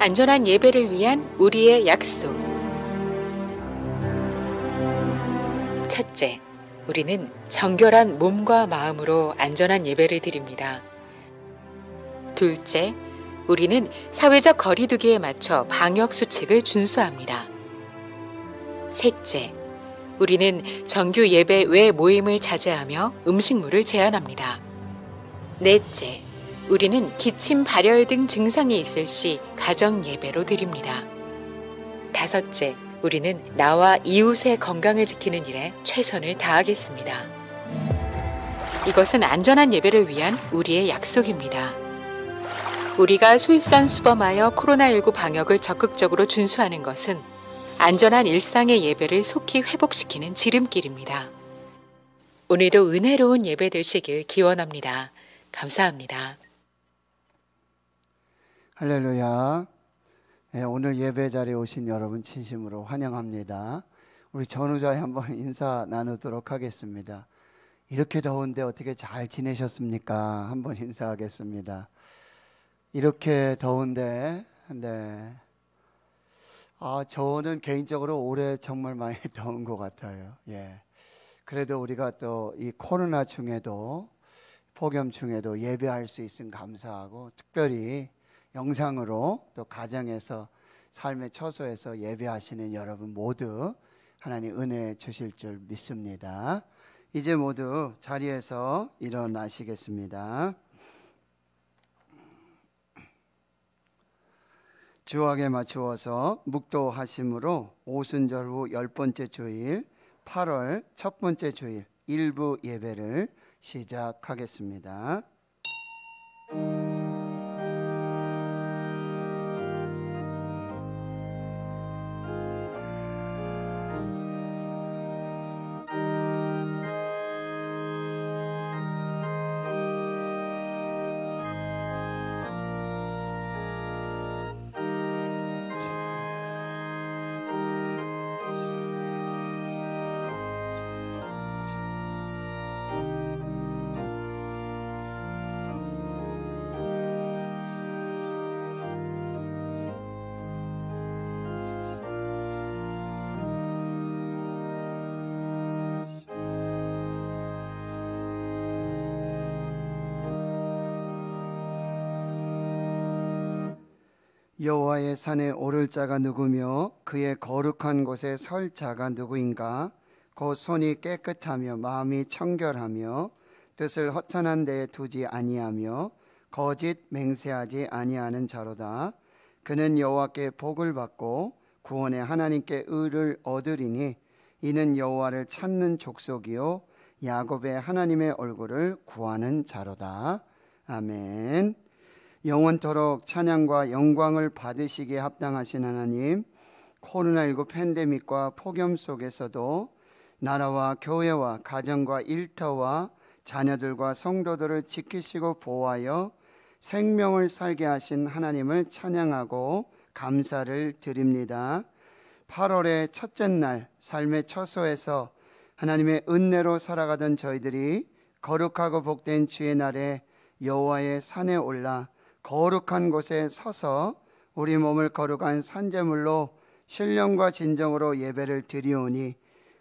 안전한 예배를 위한 우리의 약속. 첫째, 우리는 정결한 몸과 마음으로 안전한 예배를 드립니다. 둘째, 우리는 사회적 거리두기에 맞춰 방역 수칙을 준수합니다. 셋째, 우리는 정규 예배 외 모임을 자제하며 음식물을 제한합니다. 넷째, 우리는 기침, 발열 등 증상이 있을 시 가정 예배로 드립니다. 다섯째, 우리는 나와 이웃의 건강을 지키는 일에 최선을 다하겠습니다. 이것은 안전한 예배를 위한 우리의 약속입니다. 우리가 솔선수범하여 코로나19 방역을 적극적으로 준수하는 것은 안전한 일상의 예배를 속히 회복시키는 지름길입니다. 오늘도 은혜로운 예배 되시길 기원합니다. 감사합니다. 할렐루야. 오늘 예배 자리에 오신 여러분 진심으로 환영합니다. 우리 전우자에 한번 인사 나누도록 하겠습니다. 이렇게 더운데 어떻게 잘 지내셨습니까? 한번 인사하겠습니다. 이렇게 더운데, 저는 개인적으로 올해 정말 많이 더운 것 같아요. 그래도 우리가 또 이 코로나 중에도, 폭염 중에도 예배할 수 있음 감사하고, 특별히 영상으로 또 가정에서 삶의 처소에서 예배하시는 여러분 모두 하나님 은혜 주실 줄 믿습니다. 이제 모두 자리에서 일어나시겠습니다. 주악에 맞추어서 묵도하심으로 오순절 후 10번째 주일 8월 첫 번째 주일 일부 예배를 시작하겠습니다. 여호와의 산에 오를 자가 누구며 그의 거룩한 곳에 설 자가 누구인가? 곧 손이 깨끗하며 마음이 청결하며 뜻을 허탄한 데에 두지 아니하며 거짓 맹세하지 아니하는 자로다. 그는 여호와께 복을 받고 구원의 하나님께 의를 얻으리니 이는 여호와를 찾는 족속이요 야곱의 하나님의 얼굴을 구하는 자로다. 아멘. 영원토록 찬양과 영광을 받으시기에 합당하신 하나님, 코로나19 팬데믹과 폭염 속에서도 나라와 교회와 가정과 일터와 자녀들과 성도들을 지키시고 보호하여 생명을 살게 하신 하나님을 찬양하고 감사를 드립니다. 8월의 첫째 날 삶의 처소에서 하나님의 은혜로 살아가던 저희들이 거룩하고 복된 주의 날에 여호와의 산에 올라 거룩한 곳에 서서 우리 몸을 거룩한 산제물로 신령과 진정으로 예배를 드리오니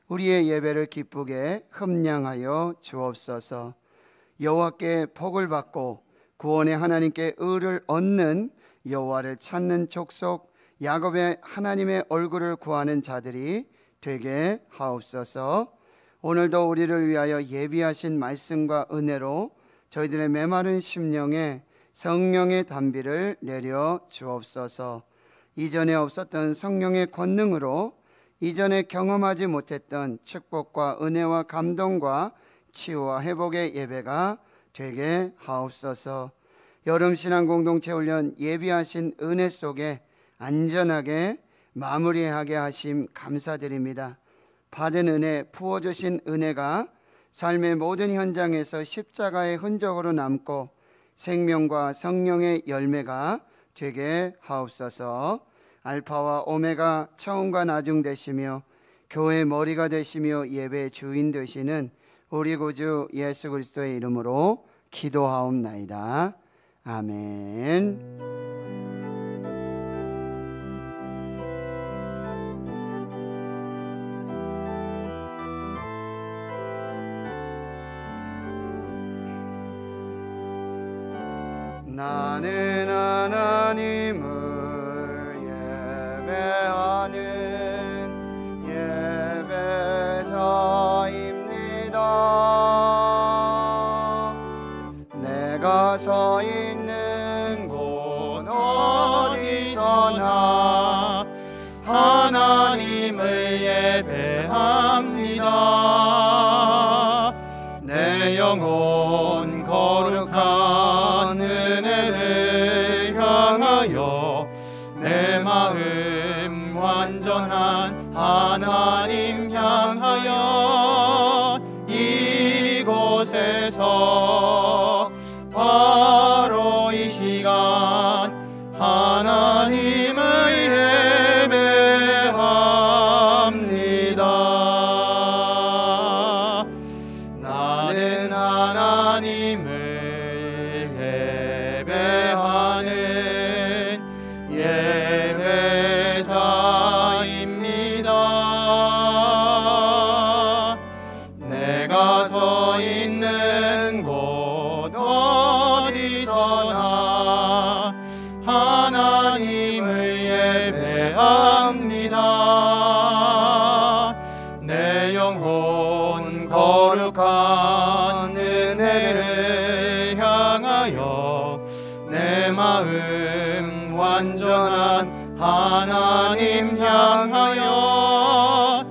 우리의 예배를 기쁘게 흠량하여 주옵소서. 여호와께 복을 받고 구원의 하나님께 의를 얻는 여호와를 찾는 족속 야곱의 하나님의 얼굴을 구하는 자들이 되게 하옵소서. 오늘도 우리를 위하여 예비하신 말씀과 은혜로 저희들의 메마른 심령에 성령의 단비를 내려 주옵소서. 이전에 없었던 성령의 권능으로 이전에 경험하지 못했던 축복과 은혜와 감동과 치유와 회복의 예배가 되게 하옵소서. 여름신앙 공동체 훈련 예비하신 은혜 속에 안전하게 마무리하게 하심 감사드립니다. 받은 은혜, 부어주신 은혜가 삶의 모든 현장에서 십자가의 흔적으로 남고 생명과 성령의 열매가 되게 하옵소서. 알파와 오메가 처음과 나중 되시며 교회의 머리가 되시며 예배의 주인 되시는 우리 구주 예수 그리스도의 이름으로 기도하옵나이다. 아멘. 나는 하나님을 예배하는 예배자입니다. 내가 서 있는 곳 어디서나 하나님을 예배합니다. 내 영혼 거룩한 은혜를 향하여 내 마음 완전한 하나님 향하여 이곳에서 바로 이 시간 하나님을 예배합니다. 나는 하나님을 예배하는 예배자입니다. 내가 서 있는 곳 어디서나 하나님을 예배합니다. 내 영혼 거룩한 은혜를 향하여 내 마음 완전한 하나님 향하여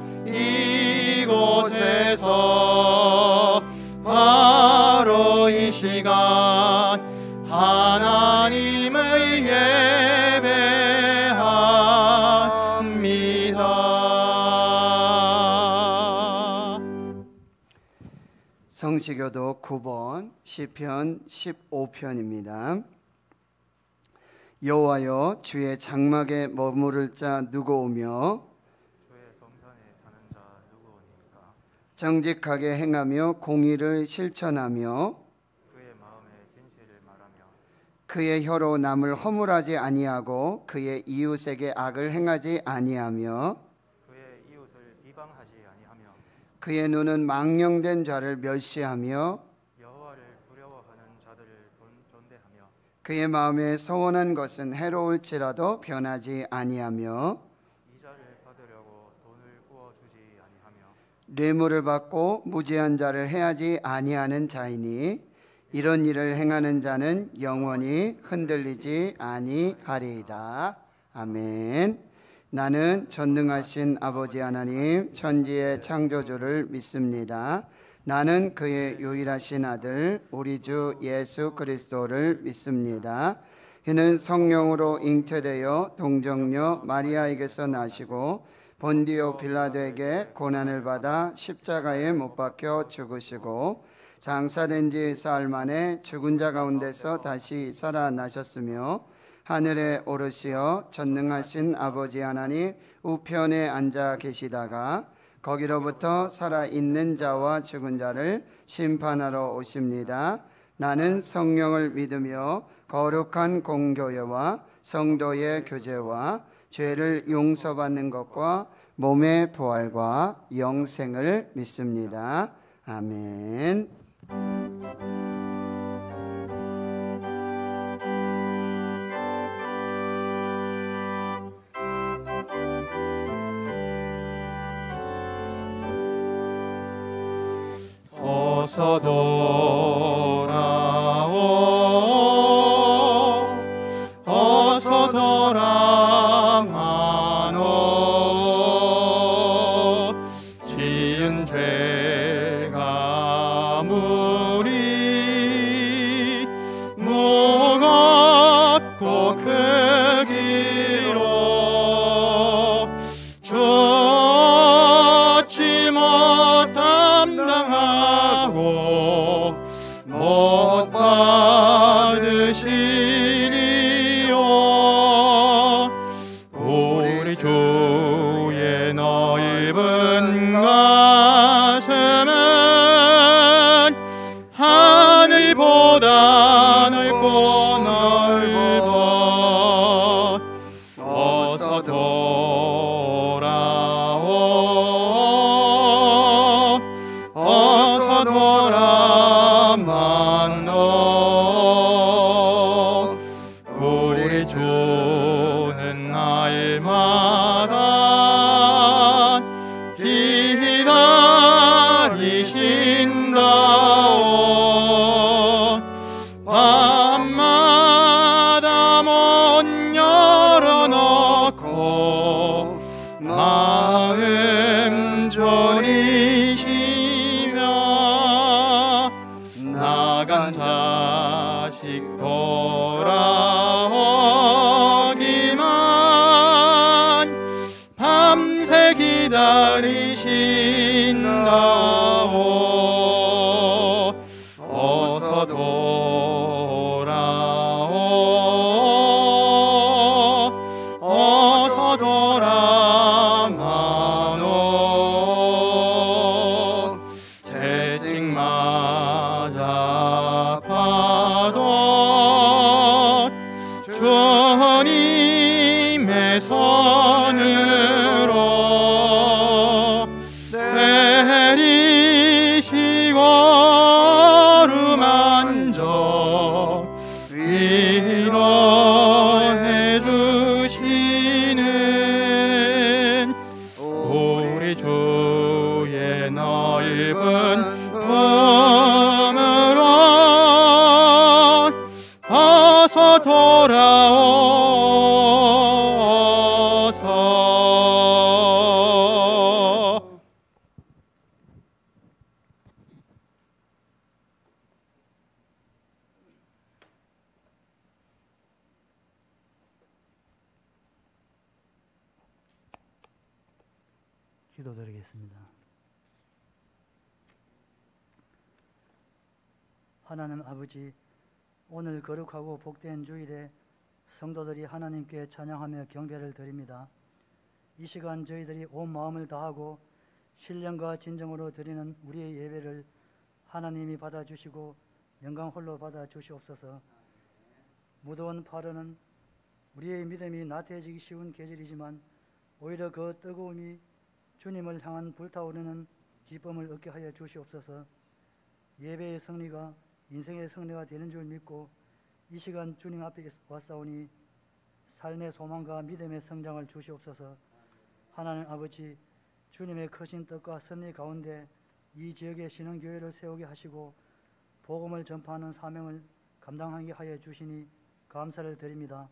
이곳에서 바로 이 시간 하나님을 예배합니다. 성시교도 9번 시편 15편입니다. 여호와여, 주의 장막에 머무를 자 누구오며 주의 성산에 사는 자 누구오니까. 정직하게 행하며 공의를 실천하며 그의 마음에 진실을 말하며 그의 혀로 남을 허물하지 아니하고 그의 이웃에게 악을 행하지 아니하며 그의 이웃을 비방하지 아니하며 그의 눈은 망령된 자를 멸시하며 여호와를 두려워하는 자들을 존대하며 그의 마음에 서원한 것은 해로울지라도 변하지 아니하며 이자를 받으려고 돈을 구워주지 아니하며 뇌물을 받고 무지한 자를 해하지 아니하는 자이니 이런 일을 행하는 자는 영원히 흔들리지 아니하리이다. 아멘. 나는 전능하신 아버지 하나님 천지의 창조주를 믿습니다. 나는 그의 유일하신 아들 우리 주 예수 그리스도를 믿습니다. 그는 성령으로 잉태되어 동정녀 마리아에게서 나시고 본디오 빌라도에게 고난을 받아 십자가에 못 박혀 죽으시고 장사된 지 사흘 만에 죽은 자 가운데서 다시 살아나셨으며 하늘에 오르시어 전능하신 아버지 하나님 우편에 앉아 계시다가 거기로부터 살아있는 자와 죽은 자를 심판하러 오십니다. 나는 성령을 믿으며 거룩한 공교회와 성도의 교제와 죄를 용서받는 것과 몸의 부활과 영생을 믿습니다. 아멘. 어서 돌아오 어서 돌아마노 지은 죄가 무리 무겁고 크기로 쫓지 못함당하고 못 받으시리요. 우리 주의 넓은 가슴은 하늘보다 넓고 넓어. 어서 돌아오 어서 돌아만노 다시 돌아오기만 밤새 기다리신다오. 어서 돌아오. 어서 돌아마노. 채찍마다 파도 주님의 손으로 내리시고 어루만져 위로해 주시는 우리 주의 넓은 품으로 어서 돌아오소. 기도드리겠습니다. 하나님 아버지, 오늘 거룩하고 복된 주일에 성도들이 하나님께 찬양하며 경배를 드립니다. 이 시간 저희들이 온 마음을 다하고 신령과 진정으로 드리는 우리의 예배를 하나님이 받아주시고 영광 홀로 받아주시옵소서. 무더운 8월은 우리의 믿음이 나태해지기 쉬운 계절이지만 오히려 그 뜨거움이 주님을 향한 불타오르는 기쁨을 얻게 하여 주시옵소서. 예배의 승리가 인생의 승리가 되는 줄 믿고 이 시간 주님 앞에 왔사오니 삶의 소망과 믿음의 성장을 주시옵소서. 하나님 아버지, 주님의 크신 뜻과 섭리 가운데 이 지역의 신흥교회를 세우게 하시고 복음을 전파하는 사명을 감당하게 하여 주시니 감사를 드립니다.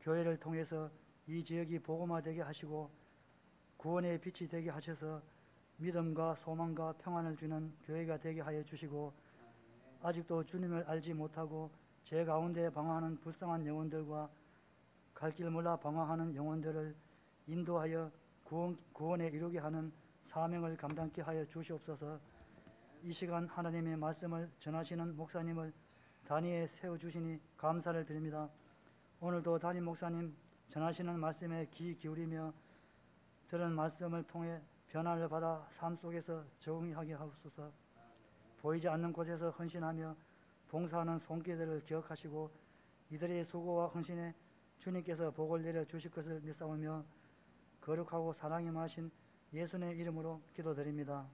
교회를 통해서 이 지역이 복음화되게 하시고 구원의 빛이 되게 하셔서 믿음과 소망과 평안을 주는 교회가 되게 하여 주시고, 아직도 주님을 알지 못하고 죄 가운데 방황하는 불쌍한 영혼들과 갈 길 몰라 방황하는 영혼들을 인도하여 구원에 이루게 하는 사명을 감당케 하여 주시옵소서. 이 시간 하나님의 말씀을 전하시는 목사님을 단위에 세워주시니 감사를 드립니다. 오늘도 담임 목사님 전하시는 말씀에 귀 기울이며 들은 말씀을 통해 변화를 받아 삶 속에서 적응하게 하옵소서. 보이지 않는 곳에서 헌신하며 봉사하는 손길들을 기억하시고 이들의 수고와 헌신에 주님께서 복을 내려 주실 것을 믿사오며 거룩하고 사랑이 많으신 예수님의 이름으로 기도드립니다.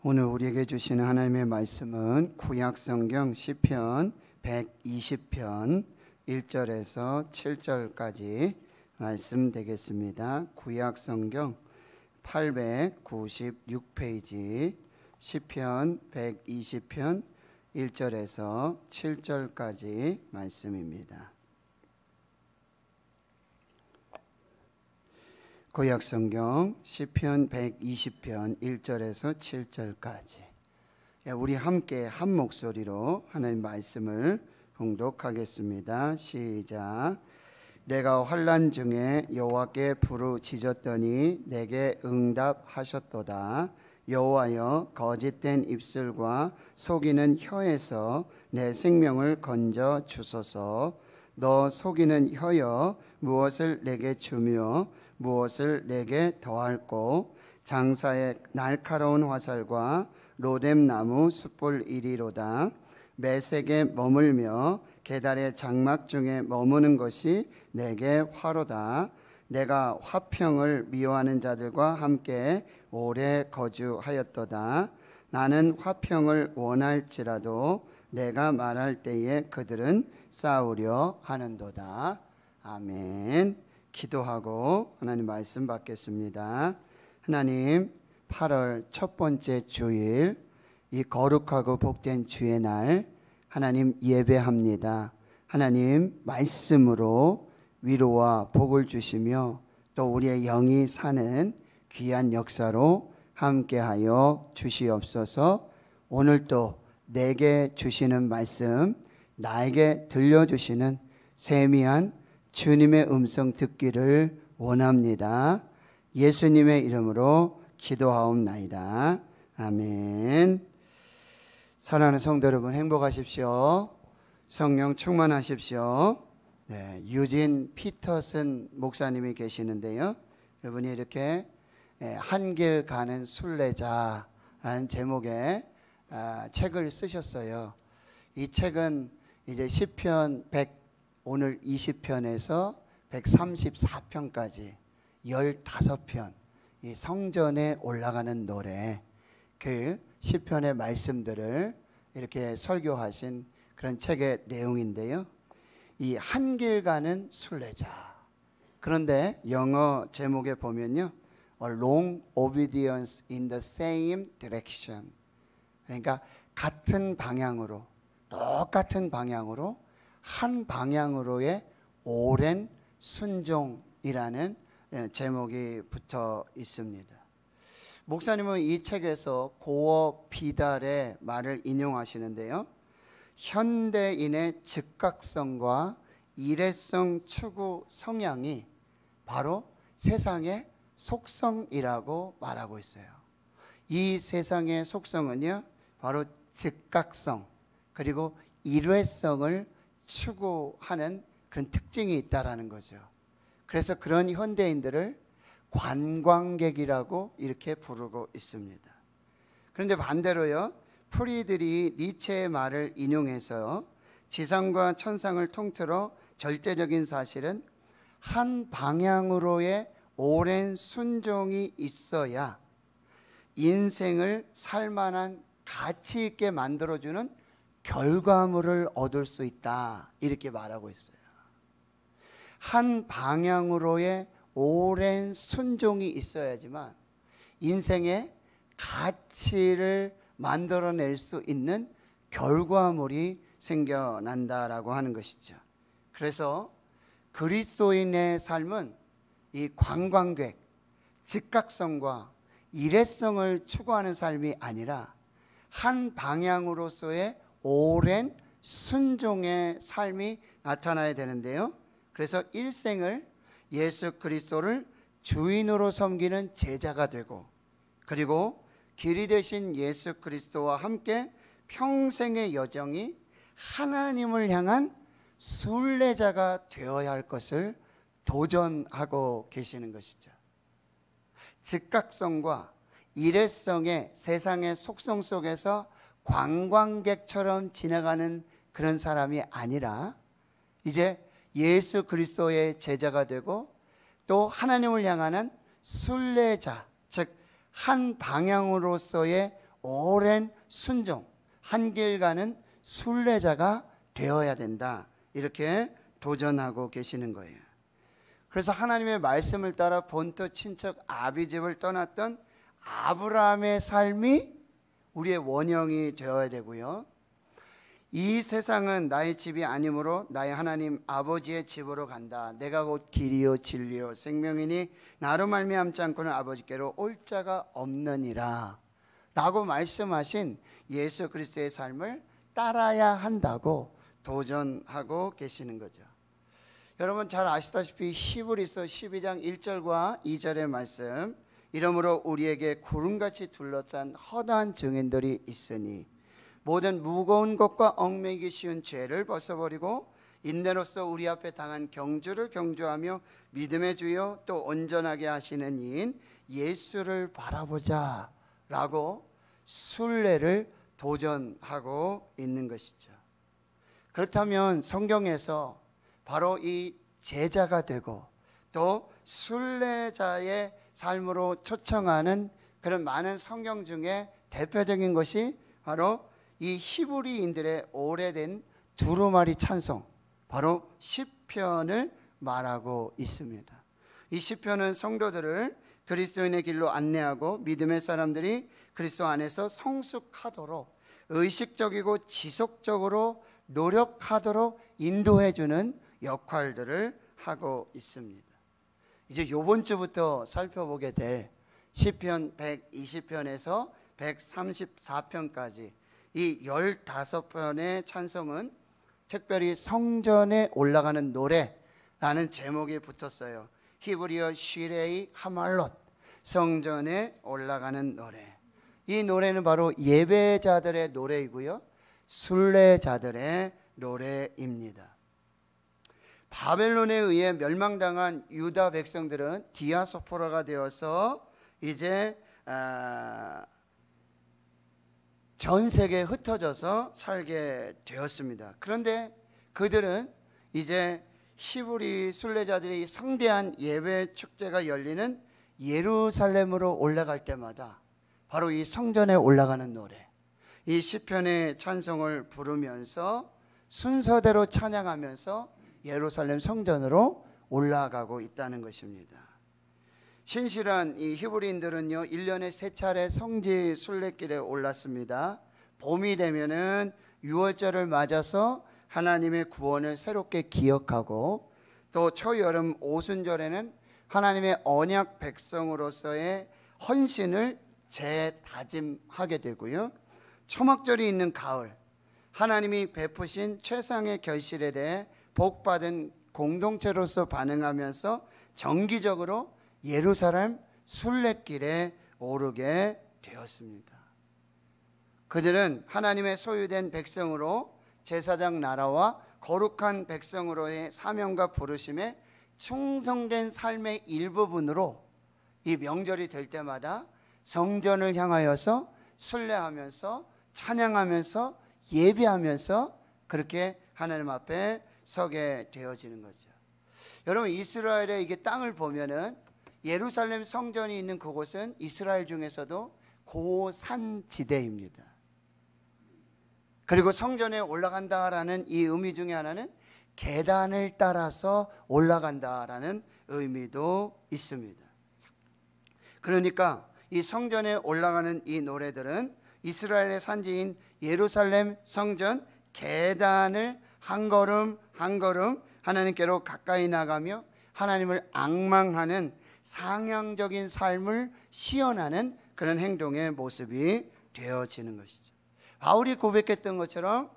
오늘 우리에게 주시는 하나님의 말씀은 구약성경 시편 120편 1절에서 7절까지 말씀 되겠습니다. 구약성경 896페이지 시편 120편 1절에서 7절까지 말씀입니다. 구약성경 시편 120편 1절에서 7절까지 우리 함께 한 목소리로 하나님 말씀을 봉독하겠습니다. 시작. 내가 환난 중에 여호와께 부르짖었더니 내게 응답하셨도다. 여호와여, 거짓된 입술과 속이는 혀에서 내 생명을 건져 주소서. 너 속이는 혀여, 무엇을 내게 주며 무엇을 내게 더할꼬. 장사의 날카로운 화살과 로뎀나무 숯불 이리로다. 매색에 머물며 계달의 장막 중에 머무는 것이 내게 화로다. 내가 화평을 미워하는 자들과 함께 오래 거주하였도다. 나는 화평을 원할지라도 내가 말할 때에 그들은 싸우려 하는도다. 아멘. 기도하고 하나님 말씀 받겠습니다. 하나님, 8월 첫 번째 주일, 이 거룩하고 복된 주의 날 하나님 예배합니다. 하나님 말씀으로 위로와 복을 주시며 또 우리의 영이 사는 귀한 역사로 함께하여 주시옵소서. 오늘도 내게 주시는 말씀, 나에게 들려주시는 세미한 주님의 음성 듣기를 원합니다. 예수님의 이름으로 기도하옵나이다. 아멘. 사랑하는 성도 여러분, 행복하십시오. 성령 충만하십시오. 네, 유진 피터슨 목사님이 계시는데요. 여러분이 이렇게 한길 가는 순례자라는 제목의 책을 쓰셨어요. 이 책은 이제 시편 100 오늘 20편에서 134편까지 15편 이 성전에 올라가는 노래, 그 시편의 말씀들을 이렇게 설교하신 그런 책의 내용인데요. 이 한길 가는 순례자. 그런데 영어 제목에 보면요, A long obedience in the same direction. 그러니까 같은 방향으로, 똑같은 방향으로, 한 방향으로의 오랜 순종이라는 제목이 붙어 있습니다. 목사님은 이 책에서 고어 비달의 말을 인용하시는데요. 현대인의 즉각성과 일회성 추구 성향이 바로 세상의 속성이라고 말하고 있어요. 이 세상의 속성은요, 바로 즉각성 그리고 일회성을 추구하는 그런 특징이 있다라는 거죠. 그래서 그런 현대인들을 관광객이라고 이렇게 부르고 있습니다. 그런데 반대로요, 프리들이 니체의 말을 인용해서 지상과 천상을 통틀어 절대적인 사실은 한 방향으로의 오랜 순종이 있어야 인생을 살만한 가치 있게 만들어주는 결과물을 얻을 수 있다, 이렇게 말하고 있어요. 한 방향으로의 오랜 순종이 있어야지만 인생의 가치를 만들어낼 수 있는 결과물이 생겨난다라고 하는 것이죠. 그래서 그리스도인의 삶은 이 관광객, 즉각성과 일회성을 추구하는 삶이 아니라 한 방향으로서의 오랜 순종의 삶이 나타나야 되는데요. 그래서 일생을 예수 그리스도를 주인으로 섬기는 제자가 되고, 그리고 길이 되신 예수 그리스도와 함께 평생의 여정이 하나님을 향한 순례자가 되어야 할 것을 도전하고 계시는 것이죠. 즉각성과 일회성의 세상의 속성 속에서 관광객처럼 지나가는 그런 사람이 아니라 이제 예수 그리스도의 제자가 되고 또 하나님을 향하는 순례자, 즉 한 방향으로서의 오랜 순종, 한 길 가는 순례자가 되어야 된다, 이렇게 도전하고 계시는 거예요. 그래서 하나님의 말씀을 따라 본토 친척 아비집을 떠났던 아브라함의 삶이 우리의 원형이 되어야 되고요. 이 세상은 나의 집이 아니므로 나의 하나님 아버지의 집으로 간다. 내가 곧 길이요 진리요 생명이니 나로 말미암지 않고는 아버지께로 올 자가 없느니라 라고 말씀하신 예수 그리스도의 삶을 따라야 한다고 도전하고 계시는 거죠. 여러분 잘 아시다시피 히브리서 12장 1절과 2절의 말씀, 이러므로 우리에게 구름같이 둘러싼 허다한 증인들이 있으니 모든 무거운 것과 얽매이기 쉬운 죄를 벗어버리고 인내로서 우리 앞에 당한 경주를 경주하며 믿음의 주여 또 온전하게 하시는 이인 예수를 바라보자 라고 순례를 도전하고 있는 것이죠. 그렇다면 성경에서 바로 이 제자가 되고 또 순례자의 삶으로 초청하는 그런 많은 성경 중에 대표적인 것이 바로 이 히브리인들의 오래된 두루마리 찬송, 바로 시편을 말하고 있습니다. 이 시편은 성도들을 그리스도인의 길로 안내하고 믿음의 사람들이 그리스도 안에서 성숙하도록 의식적이고 지속적으로 노력하도록 인도해주는 역할들을 하고 있습니다. 이제 이번 주부터 살펴보게 될 시편 120편에서 134편까지 이 15편의 찬송은 특별히 성전에 올라가는 노래라는 제목이 붙었어요. 히브리어 시레이 하말롯, 성전에 올라가는 노래. 이 노래는 바로 예배자들의 노래이고요, 순례자들의 노래입니다. 바벨론에 의해 멸망당한 유다 백성들은 디아스포라가 되어서 이제 전 세계에 흩어져서 살게 되었습니다. 그런데 그들은 이제 히브리 순례자들이 성대한 예배 축제가 열리는 예루살렘으로 올라갈 때마다 바로 이 성전에 올라가는 노래, 이 시편의 찬송을 부르면서 순서대로 찬양하면서 예루살렘 성전으로 올라가고 있다는 것입니다. 신실한 이 히브리인들은요 1년에 3차례 성지 순례길에 올랐습니다. 봄이 되면은 유월절을 맞아서 하나님의 구원을 새롭게 기억하고, 또 초여름 오순절에는 하나님의 언약 백성으로서의 헌신을 재다짐하게 되고요, 초막절이 있는 가을, 하나님이 베푸신 최상의 결실에 대해 복받은 공동체로서 반응하면서 정기적으로 예루살렘 순례길에 오르게 되었습니다. 그들은 하나님의 소유된 백성으로 제사장 나라와 거룩한 백성으로의 사명과 부르심에 충성된 삶의 일부분으로 이 명절이 될 때마다 성전을 향하여서 순례하면서 찬양하면서 예배하면서 그렇게 하나님 앞에 서게 되어지는 거죠. 여러분, 이스라엘의 이게 땅을 보면은 예루살렘 성전이 있는 그곳은 이스라엘 중에서도 고산지대입니다. 그리고 성전에 올라간다라는 이 의미 중에 하나는 계단을 따라서 올라간다라는 의미도 있습니다. 그러니까 이 성전에 올라가는 이 노래들은 이스라엘의 산지인 예루살렘 성전 계단을 한 걸음 한 걸음 하나님께로 가까이 나가며 하나님을 앙망하는 상향적인 삶을 시연하는 그런 행동의 모습이 되어지는 것이죠. 바울이 고백했던 것처럼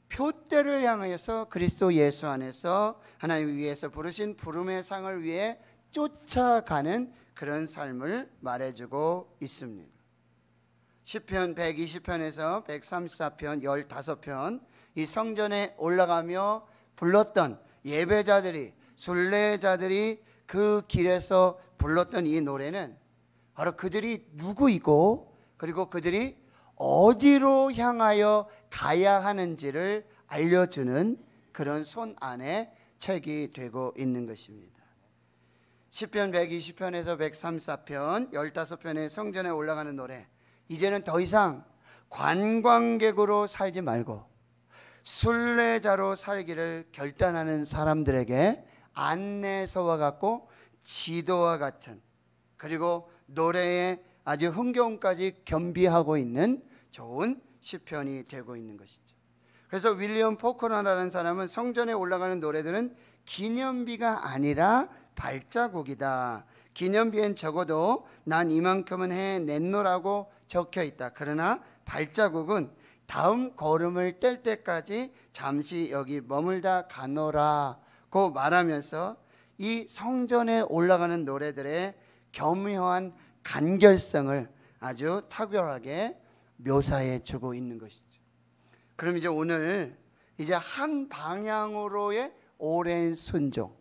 표대를 향하여서 그리스도 예수 안에서 하나님 위에서 부르신 부름의 상을 위해 쫓아가는 그런 삶을 말해주고 있습니다. 시편 120편에서 134편 15편 이 성전에 올라가며 불렀던 예배자들이, 순례자들이 그 길에서 불렀던 이 노래는 바로 그들이 누구이고 그리고 그들이 어디로 향하여 가야 하는지를 알려주는 그런 손 안에 책이 되고 있는 것입니다. 시편 120편에서 134편 15편의 성전에 올라가는 노래, 이제는 더 이상 관광객으로 살지 말고 순례자로 살기를 결단하는 사람들에게 안내서와 같고 지도와 같은, 그리고 노래에 아주 흥겨움까지 겸비하고 있는 좋은 시편이 되고 있는 것이죠. 그래서 윌리엄 포커너라는 사람은 성전에 올라가는 노래들은 기념비가 아니라 발자국이다. 기념비엔 적어도 난 이만큼은 해냈노라고 적혀 있다. 그러나 발자국은 다음 걸음을 뗄 때까지 잠시 여기 머물다 가노라고 말하면서 이 성전에 올라가는 노래들의 교묘한 간결성을 아주 탁월하게 묘사해 주고 있는 것이죠. 그럼 이제 오늘 이제 한 방향으로의 오랜 순종,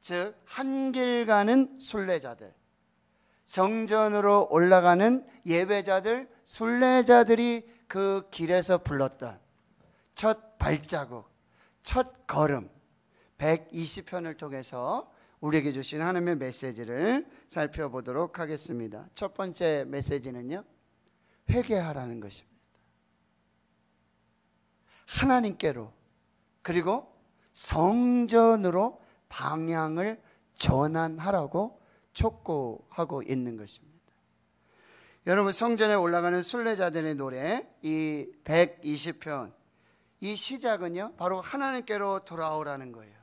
즉 한 길 가는 순례자들, 성전으로 올라가는 예배자들, 순례자들이 그 길에서 불렀던 첫 발자국, 첫 걸음, 120편을 통해서 우리에게 주신 하나님의 메시지를 살펴보도록 하겠습니다. 첫 번째 메시지는요, 회개하라는 것입니다. 하나님께로, 그리고 성전으로 방향을 전환하라고 촉구하고 있는 것입니다. 여러분, 성전에 올라가는 순례자들의 노래, 이 120편, 이 시작은요, 바로 하나님께로 돌아오라는 거예요.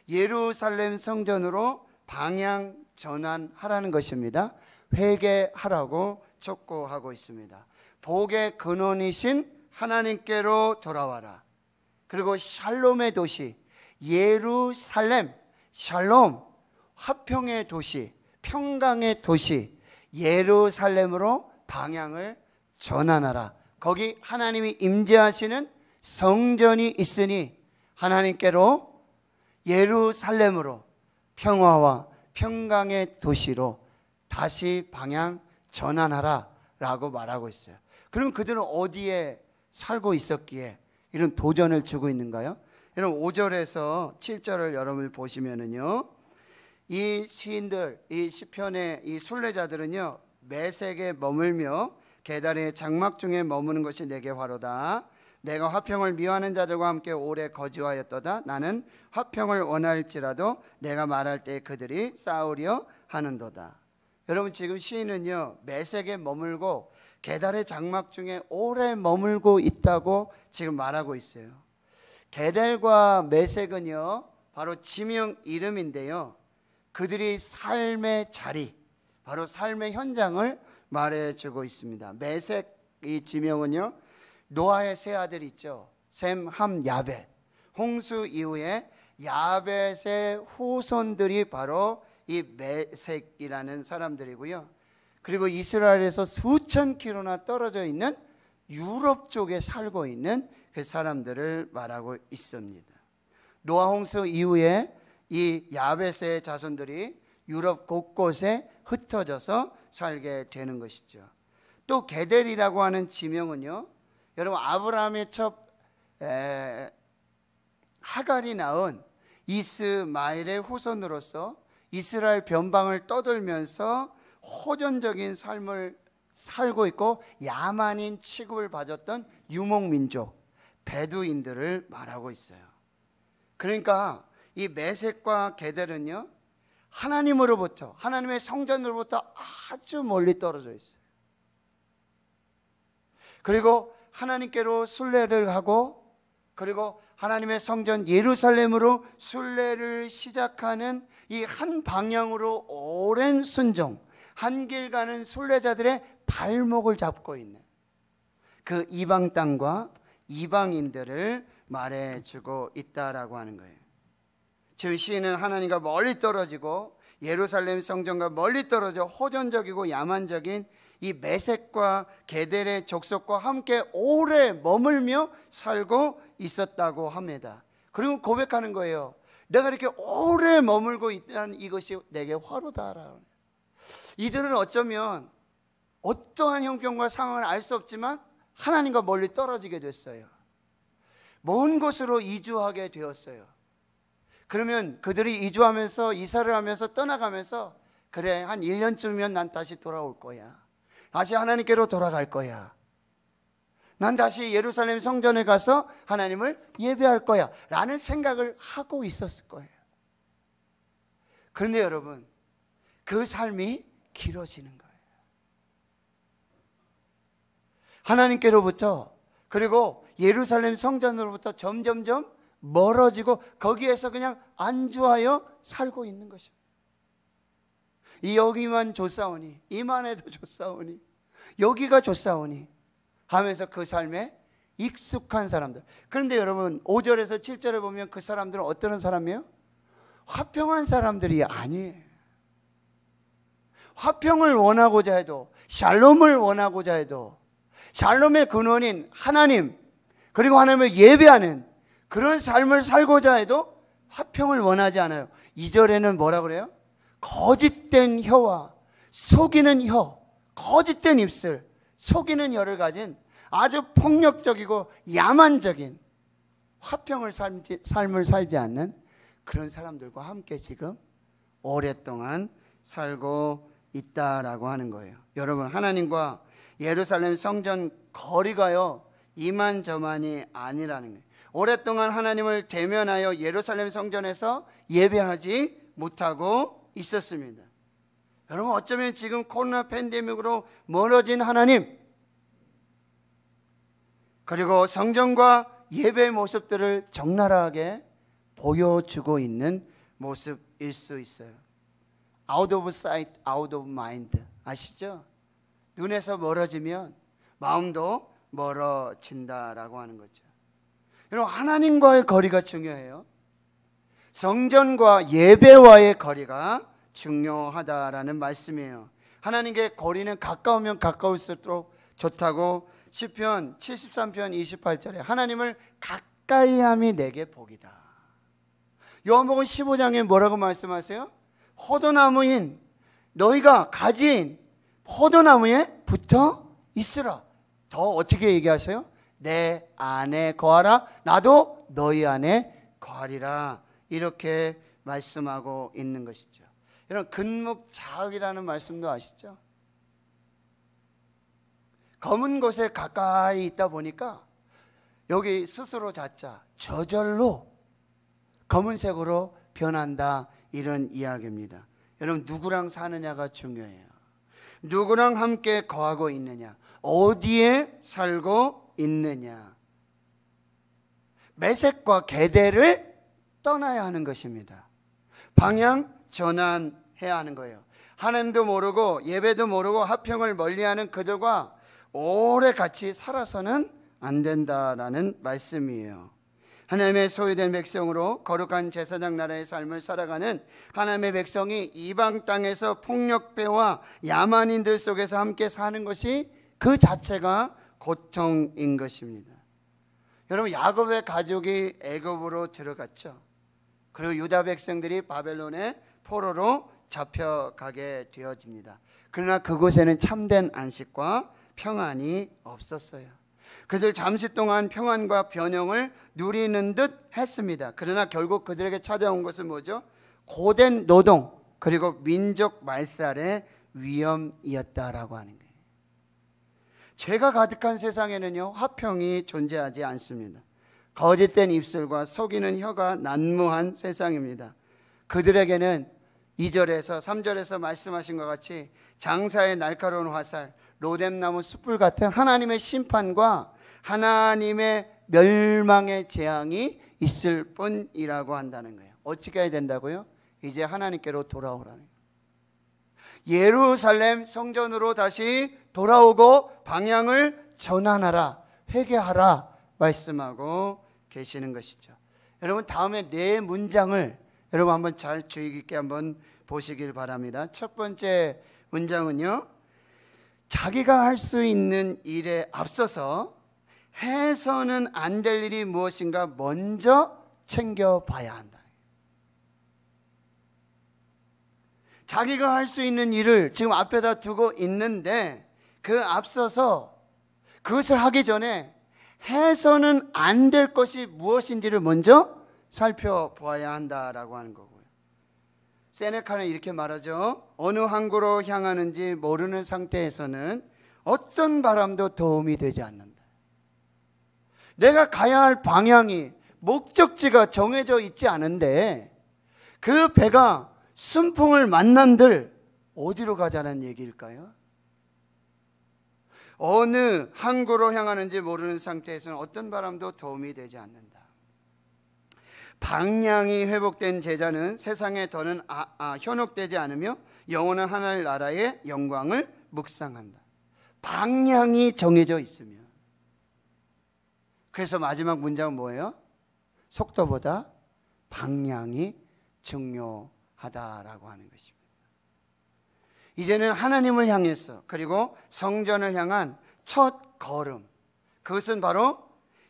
예루살렘 성전으로 방향 전환하라는 것입니다. 회개하라고 촉구하고 있습니다. 복의 근원이신 하나님께로 돌아와라. 그리고 샬롬의 도시 예루살렘, 샬롬, 화평의 도시, 평강의 도시 예루살렘으로 방향을 전환하라. 거기 하나님이 임재하시는 성전이 있으니 하나님께로, 예루살렘으로, 평화와 평강의 도시로 다시 방향 전환하라 라고 말하고 있어요. 그럼 그들은 어디에 살고 있었기에 이런 도전을 주고 있는가요? 여러분, 5절에서 7절을 여러분 보시면은요, 이 시인들, 이 시편의 이 순례자들은요, 메색에 머물며 게달의 장막 중에 머무는 것이 내게 화로다. 내가 화평을 미워하는 자들과 함께 오래 거주하였도다. 나는 화평을 원할지라도 내가 말할 때 그들이 싸우려 하는도다. 여러분, 지금 시인은요, 메색에 머물고 게달의 장막 중에 오래 머물고 있다고 지금 말하고 있어요. 게달과 메색은요, 바로 지명 이름인데요, 그들이 삶의 자리, 바로 삶의 현장을 말해주고 있습니다. 메색, 이 지명은요, 노아의 세 아들 있죠. 셈, 함, 야벳. 홍수 이후에 야벳의 후손들이 바로 이 메색이라는 사람들이고요. 그리고 이스라엘에서 수천 킬로나 떨어져 있는 유럽 쪽에 살고 있는 그 사람들을 말하고 있습니다. 노아 홍수 이후에 이 야벳의 자손들이 유럽 곳곳에 흩어져서 살게 되는 것이죠. 또 게델이라고 하는 지명은요, 여러분, 아브라함의 첫 하갈이 낳은 이스마엘의 후손으로서 이스라엘 변방을 떠돌면서 호전적인 삶을 살고 있고 야만인 취급을 받았던 유목민족 베두인들을 말하고 있어요. 그러니까 이 메색과 게델은요, 하나님으로부터, 하나님의 성전으로부터 아주 멀리 떨어져 있어요. 그리고 하나님께로 순례를 하고, 그리고 하나님의 성전 예루살렘으로 순례를 시작하는 이 한 방향으로 오랜 순종, 한 길 가는 순례자들의 발목을 잡고 있는 그 이방 땅과 이방인들을 말해주고 있다라고 하는 거예요. 지금 시인은 하나님과 멀리 떨어지고 예루살렘 성전과 멀리 떨어져 호전적이고 야만적인 이 메색과 게델의 족속과 함께 오래 머물며 살고 있었다고 합니다. 그리고 고백하는 거예요. 내가 이렇게 오래 머물고 있다는 이것이 내게 화로다. 이들은 어쩌면 어떠한 형편과 상황을 알 수 없지만 하나님과 멀리 떨어지게 됐어요. 먼 곳으로 이주하게 되었어요. 그러면 그들이 이주하면서, 이사를 하면서, 떠나가면서, 그래, 한 1년쯤이면 난 다시 돌아올 거야. 다시 하나님께로 돌아갈 거야. 난 다시 예루살렘 성전에 가서 하나님을 예배할 거야 라는 생각을 하고 있었을 거예요. 그런데 여러분, 그 삶이 길어지는 거예요. 하나님께로부터, 그리고 예루살렘 성전으로부터 점점점 멀어지고 거기에서 그냥 안주하여 살고 있는 것입니다. 이 여기만 좋사오니, 이만해도 좋사오니, 여기가 좋사오니 하면서 그 삶에 익숙한 사람들. 그런데 여러분, 5절에서 7절에 보면 그 사람들은 어떤 사람이에요? 화평한 사람들이 아니에요. 화평을 원하고자 해도, 샬롬을 원하고자 해도, 샬롬의 근원인 하나님, 그리고 하나님을 예배하는 그런 삶을 살고자 해도 화평을 원하지 않아요. 2절에는 뭐라 그래요? 거짓된 혀와 속이는 혀, 거짓된 입술, 속이는 혀를 가진 아주 폭력적이고 야만적인 화평을 삶을 살지 않는 그런 사람들과 함께 지금 오랫동안 살고 있다라고 하는 거예요. 여러분, 하나님과 예루살렘 성전 거리가요 이만저만이 아니라는 거예요. 오랫동안 하나님을 대면하여 예루살렘 성전에서 예배하지 못하고 있었습니다. 여러분, 어쩌면 지금 코로나 팬데믹으로 멀어진 하나님, 그리고 성전과 예배의 모습들을 적나라하게 보여주고 있는 모습일 수 있어요. Out of sight, out of mind. 아시죠? 눈에서 멀어지면 마음도 멀어진다라고 하는 거죠. 여러분, 하나님과의 거리가 중요해요. 성전과 예배와의 거리가 중요하다라는 말씀이에요. 하나님께 거리는 가까우면 가까울수록 좋다고 시편 73편 28절에 하나님을 가까이함이 내게 복이다. 요한복음 15장에 뭐라고 말씀하세요? 포도나무인 너희가 가진 포도나무에 붙어 있으라. 더 어떻게 얘기하세요? 내 안에 거하라, 나도 너희 안에 거하리라. 이렇게 말씀하고 있는 것이죠. 여러분, 근묵자흑이라는 말씀도 아시죠? 검은 곳에 가까이 있다 보니까 여기 스스로 자자 저절로 검은색으로 변한다, 이런 이야기입니다. 여러분, 누구랑 사느냐가 중요해요. 누구랑 함께 거하고 있느냐, 어디에 살고 있느냐. 매색과 계대를 떠나야 하는 것입니다. 방향 전환해야 하는 거예요. 하나님도 모르고 예배도 모르고 화평을 멀리하는 그들과 오래 같이 살아서는 안 된다라는 말씀이에요. 하나님의 소유된 백성으로 거룩한 제사장 나라의 삶을 살아가는 하나님의 백성이 이방 땅에서 폭력배와 야만인들 속에서 함께 사는 것이 그 자체가 고통인 것입니다. 여러분, 야곱의 가족이 애굽으로 들어갔죠. 그리고 유다 백성들이 바벨론의 포로로 잡혀가게 되어집니다. 그러나 그곳에는 참된 안식과 평안이 없었어요. 그들 잠시 동안 평안과 변형을 누리는 듯 했습니다. 그러나 결국 그들에게 찾아온 것은 뭐죠? 고된 노동, 그리고 민족 말살의 위험이었다라고 하는 거예요. 죄가 가득한 세상에는요, 화평이 존재하지 않습니다. 거짓된 입술과 속이는 혀가 난무한 세상입니다. 그들에게는 2절에서 3절에서 말씀하신 것 같이 장사의 날카로운 화살, 로뎀나무 숯불 같은 하나님의 심판과 하나님의 멸망의 재앙이 있을 뿐이라고 한다는 거예요. 어떻게 해야 된다고요? 이제 하나님께로 돌아오라는 거예요. 예루살렘 성전으로 다시 돌아오고 방향을 전환하라, 회개하라 말씀하고 계시는 것이죠. 여러분, 다음에 네 문장을 여러분 한번 잘 주의 깊게 한번 보시길 바랍니다. 첫 번째 문장은요, 자기가 할 수 있는 일에 앞서서 해서는 안 될 일이 무엇인가 먼저 챙겨봐야 한다. 자기가 할 수 있는 일을 지금 앞에다 두고 있는데 그 앞서서 그것을 하기 전에 해서는 안 될 것이 무엇인지를 먼저 살펴보아야 한다라고 하는 거고요. 세네카는 이렇게 말하죠. 어느 항구로 향하는지 모르는 상태에서는 어떤 바람도 도움이 되지 않는다. 내가 가야 할 방향이, 목적지가 정해져 있지 않은데 그 배가 순풍을 만난들 어디로 가자는 얘기일까요? 어느 항구로 향하는지 모르는 상태에서는 어떤 바람도 도움이 되지 않는다. 방향이 회복된 제자는 세상에 더는 현혹되지 않으며 영원한 하늘 나라의 영광을 묵상한다. 방향이 정해져 있으면. 그래서 마지막 문장은 뭐예요? 속도보다 방향이 중요하다라고 하는 것입니다. 이제는 하나님을 향해서, 그리고 성전을 향한 첫 걸음, 그것은 바로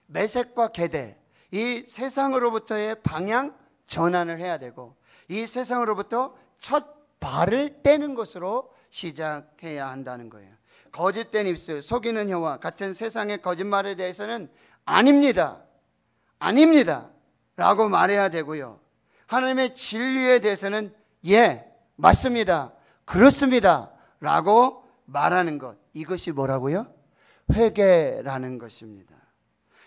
매색과 계대, 이 세상으로부터의 방향 전환을 해야 되고, 이 세상으로부터 첫 발을 떼는 것으로 시작해야 한다는 거예요. 거짓된 입술, 속이는 혀와 같은 세상의 거짓말에 대해서는 아닙니다, 아닙니다 라고 말해야 되고요. 하나님의 진리에 대해서는 예, 맞습니다, 그렇습니다 라고 말하는 것, 이것이 뭐라고요? 회개라는 것입니다.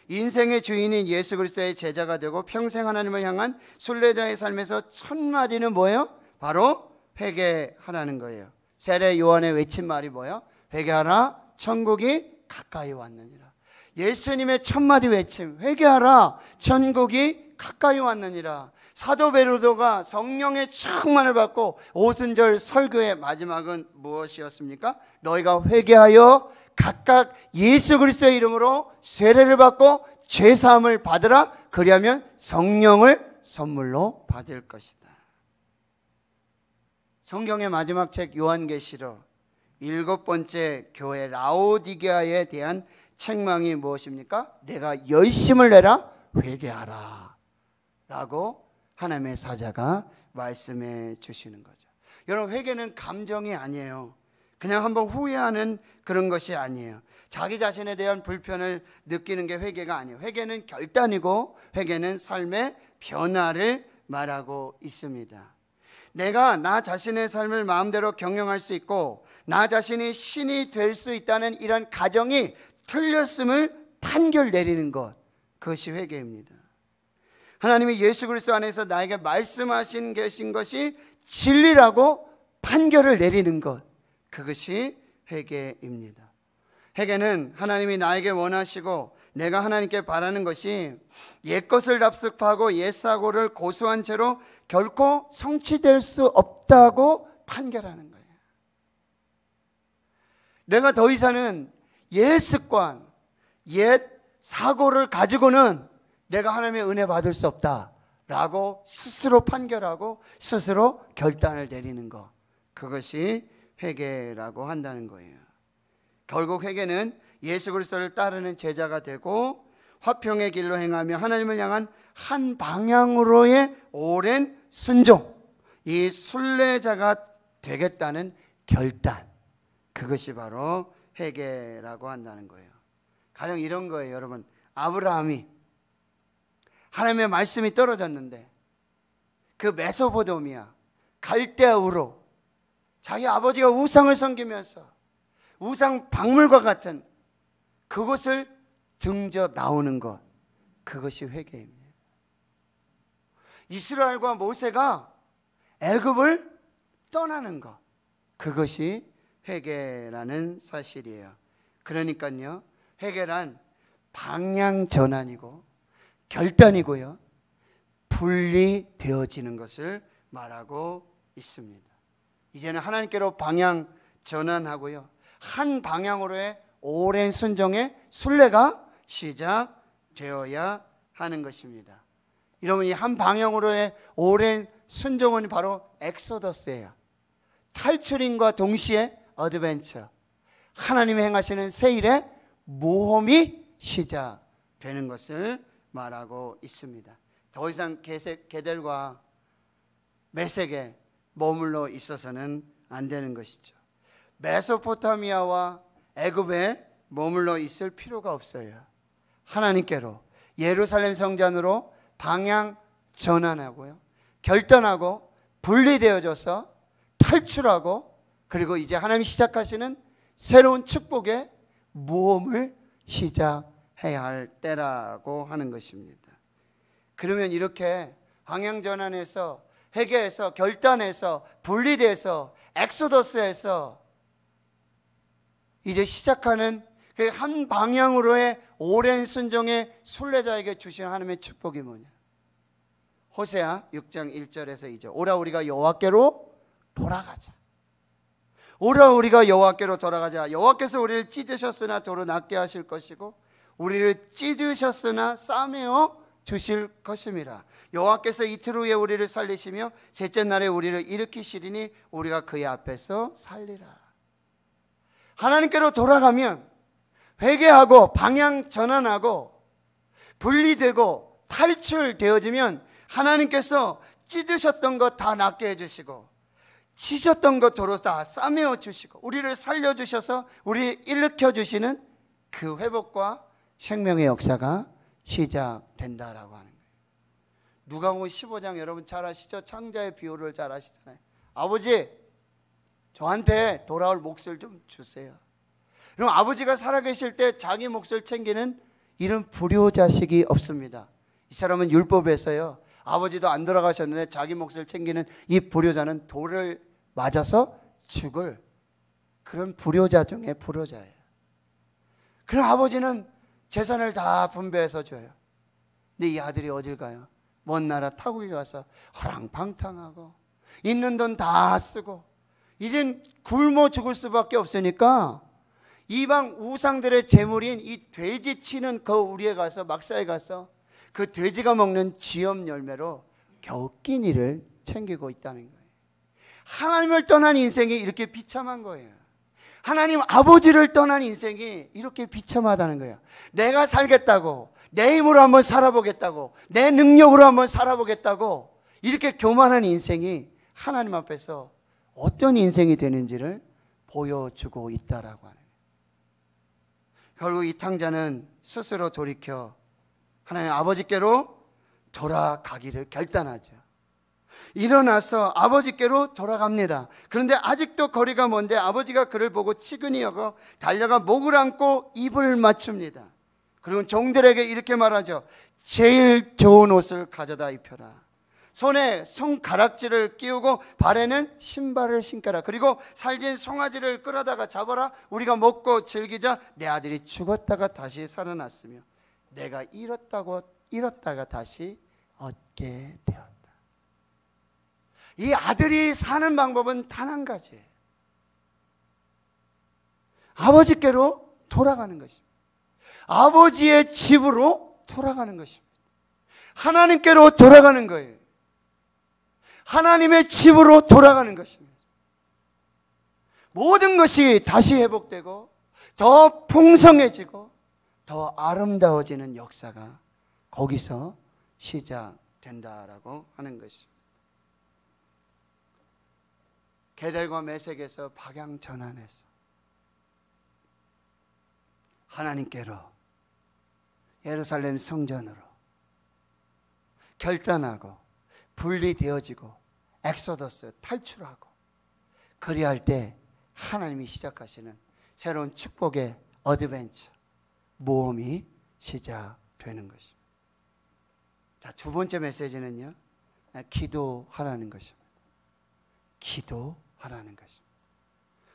인생의 주인인 예수 그리스도의 제자가 되고 평생 하나님을 향한 순례자의 삶에서 첫 마디는 뭐예요? 바로 회개하라는 거예요. 세례 요한의 외친 말이 뭐예요? 회개하라, 천국이 가까이 왔느니라. 예수님의 첫 마디 외침, 회개하라, 천국이 가까이 왔느니라. 사도 베드로가 성령의 충만을 받고 오순절 설교의 마지막은 무엇이었습니까? 너희가 회개하여 각각 예수 그리스도의 이름으로 세례를 받고 죄사함을 받으라. 그리하면 성령을 선물로 받을 것이다. 성경의 마지막 책 요한계시록 7번째 교회 라오디게아에 대한 책망이 무엇입니까? 내가 열심을 내라, 회개하라 라고 하나님의 사자가 말씀해 주시는 거죠. 여러분, 회개는 감정이 아니에요. 그냥 한번 후회하는 그런 것이 아니에요. 자기 자신에 대한 불편을 느끼는 게 회개가 아니에요. 회개는 결단이고 회개는 삶의 변화를 말하고 있습니다. 내가 나 자신의 삶을 마음대로 경영할 수 있고 나 자신이 신이 될 수 있다는 이런 가정이 틀렸음을 판결 내리는 것, 그것이 회개입니다. 하나님이 예수 그리스도 안에서 나에게 말씀하신 계신 것이 진리라고 판결을 내리는 것, 그것이 회개입니다. 회개는 하나님이 나에게 원하시고 내가 하나님께 바라는 것이 옛것을 답습하고 옛사고를 고수한 채로 결코 성취될 수 없다고 판결하는 거예요. 내가 더 이상은 옛 습관, 옛 사고를 가지고는 내가 하나님의 은혜 받을 수 없다라고 스스로 판결하고 스스로 결단을 내리는 것, 그것이 회개라고 한다는 거예요. 결국 회개는 예수 그리스도를 따르는 제자가 되고 화평의 길로 행하며 하나님을 향한 한 방향으로의 오랜 순종, 이 순례자가 되겠다는 결단, 그것이 바로 회개라고 한다는 거예요. 가령 이런 거예요. 여러분, 아브라함이 하나님의 말씀이 떨어졌는데 그 메소포타미아 갈대아우로 자기 아버지가 우상을 섬기면서 우상 박물과 같은 그곳을 등져 나오는 것, 그것이 회개입니다. 이스라엘과 모세가 애굽을 떠나는 것, 그것이 회개라는 사실이에요. 그러니까요, 회개란 방향 전환이고 결단이고요, 분리되어지는 것을 말하고 있습니다. 이제는 하나님께로 방향 전환하고요, 한 방향으로의 오랜 순종의 순례가 시작되어야 하는 것입니다. 여러분, 이 한 방향으로의 오랜 순종은 바로 엑소더스예요. 탈출인과 동시에 어드벤처, 하나님이 행하시는 새 일의 모험이 시작되는 것을 말하고 있습니다. 더 이상 게델과 메섹에 머물러 있어서는 안 되는 것이죠. 메소포타미아와 애굽에 머물러 있을 필요가 없어요. 하나님께로, 예루살렘 성전으로 방향 전환하고요, 결단하고 분리되어져서 탈출하고, 그리고 이제 하나님이 시작하시는 새로운 축복의 모험을 시작해야 할 때라고 하는 것입니다. 그러면 이렇게 방향 전환해서 회개해서 결단해서 분리돼서 엑소더스에서 이제 시작하는 그 한 방향으로의 오랜 순종의 순례자에게 주신 하나님의 축복이 뭐냐? 호세아 6장 1절에서 2절, 오라 우리가 여호와께로 돌아가자. 오라 우리가 여호와께로 돌아가자. 여호와께서 우리를 찢으셨으나 도로 낫게 하실 것이고 우리를 찢으셨으나 싸매어 주실 것임이라. 여호와께서 이틀 후에 우리를 살리시며 셋째 날에 우리를 일으키시리니 우리가 그의 앞에서 살리라. 하나님께로 돌아가면, 회개하고 방향 전환하고 분리되고 탈출되어지면 하나님께서 찢으셨던 것 다 낫게 해주시고 지셨던 것 도로 다 싸매어 주시고 우리를 살려주셔서 우리를 일으켜 주시는 그 회복과 생명의 역사가 시작된다라고 하는 거예요. 누가복음 15장 여러분 잘 아시죠? 창자의 비유를 잘 아시잖아요. 아버지, 저한테 돌아올 몫을 좀 주세요. 그럼 아버지가 살아계실 때 자기 몫을 챙기는 이런 불효자식이 없습니다. 이 사람은 율법에서요, 아버지도 안 돌아가셨는데 자기 몫을 챙기는 이 불효자는 돌을 맞아서 죽을 그런 불효자 중에 불효자예요. 그럼 아버지는 재산을 다 분배해서 줘요. 근데 이 아들이 어딜 가요? 먼 나라 타국에 가서 허랑방탕하고 있는 돈 다 쓰고 이젠 굶어 죽을 수밖에 없으니까 이방 우상들의 제물인 이 돼지 치는 그 우리에 가서 막사에 가서 그 돼지가 먹는 쥐염 열매로 겨우 끼니를 챙기고 있다는 거예요. 하나님을 떠난 인생이 이렇게 비참한 거예요. 하나님 아버지를 떠난 인생이 이렇게 비참하다는 거예요. 내가 살겠다고, 내 힘으로 한번 살아보겠다고, 내 능력으로 한번 살아보겠다고 이렇게 교만한 인생이 하나님 앞에서 어떤 인생이 되는지를 보여주고 있다라고 하는 거예요. 결국 이 탕자는 스스로 돌이켜 하나님 아버지께로 돌아가기를 결단하죠. 일어나서 아버지께로 돌아갑니다. 그런데 아직도 거리가 먼데 아버지가 그를 보고 치근히 여겨 달려가 목을 안고 입을 맞춥니다. 그리고 종들에게 이렇게 말하죠. 제일 좋은 옷을 가져다 입혀라. 손에 손가락질을 끼우고 발에는 신발을 신겨라. 그리고 살진 송아지를 끌어다가 잡아라. 우리가 먹고 즐기자. 내 아들이 죽었다가 다시 살아났으며 내가 잃었다가 다시 얻게 되었다. 이 아들이 사는 방법은 단 한 가지예요. 아버지께로 돌아가는 것입니다. 아버지의 집으로 돌아가는 것입니다. 하나님께로 돌아가는 거예요. 하나님의 집으로 돌아가는 것입니다. 모든 것이 다시 회복되고 더 풍성해지고 더 아름다워지는 역사가 거기서 시작된다라고 하는 것입니다. 게델과 메섹에서 박양 전환해서 하나님께로 예루살렘 성전으로 결단하고 분리되어지고 엑소더스 탈출하고 그리할 때 하나님이 시작하시는 새로운 축복의 어드벤처 모험이 시작되는 것입니다. 자, 두 번째 메시지는요, 기도하라는 것입니다. 기도하라는 것입니다.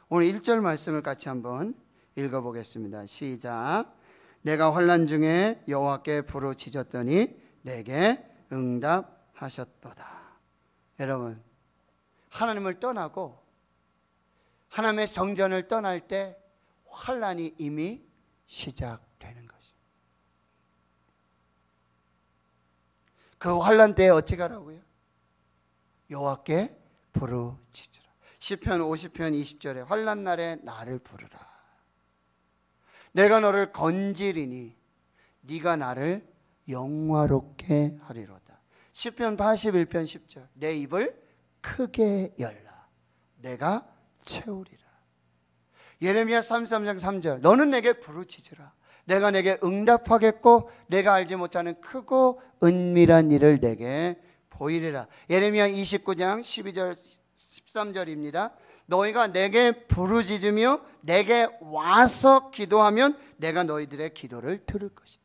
오늘 1절 말씀을 같이 한번 읽어보겠습니다. 시작. 내가 환난 중에 여호와께 부르짖었더니 내게 응답하셨도다. 여러분, 하나님을 떠나고 하나님의 성전을 떠날 때 환난이 이미 시작되는 것입니다. 그 환난 때에 어떻게 하라고요? 여호와께 부르짖으라. 시편 50편 20절에 환난 날에 나를 부르라. 내가 너를 건지리니 네가 나를 영화롭게 하리로다. 시편 81편 10절 내 입을 크게 열라. 내가 채우리라. 예레미야 33장 3절 너는 내게 부르짖으라. 내가 내게 응답하겠고 내가 알지 못하는 크고 은밀한 일을 내게 보이리라. 예레미야 29장 12절 13절입니다. 너희가 내게 부르짖으며 내게 와서 기도하면 내가 너희들의 기도를 들을 것이다.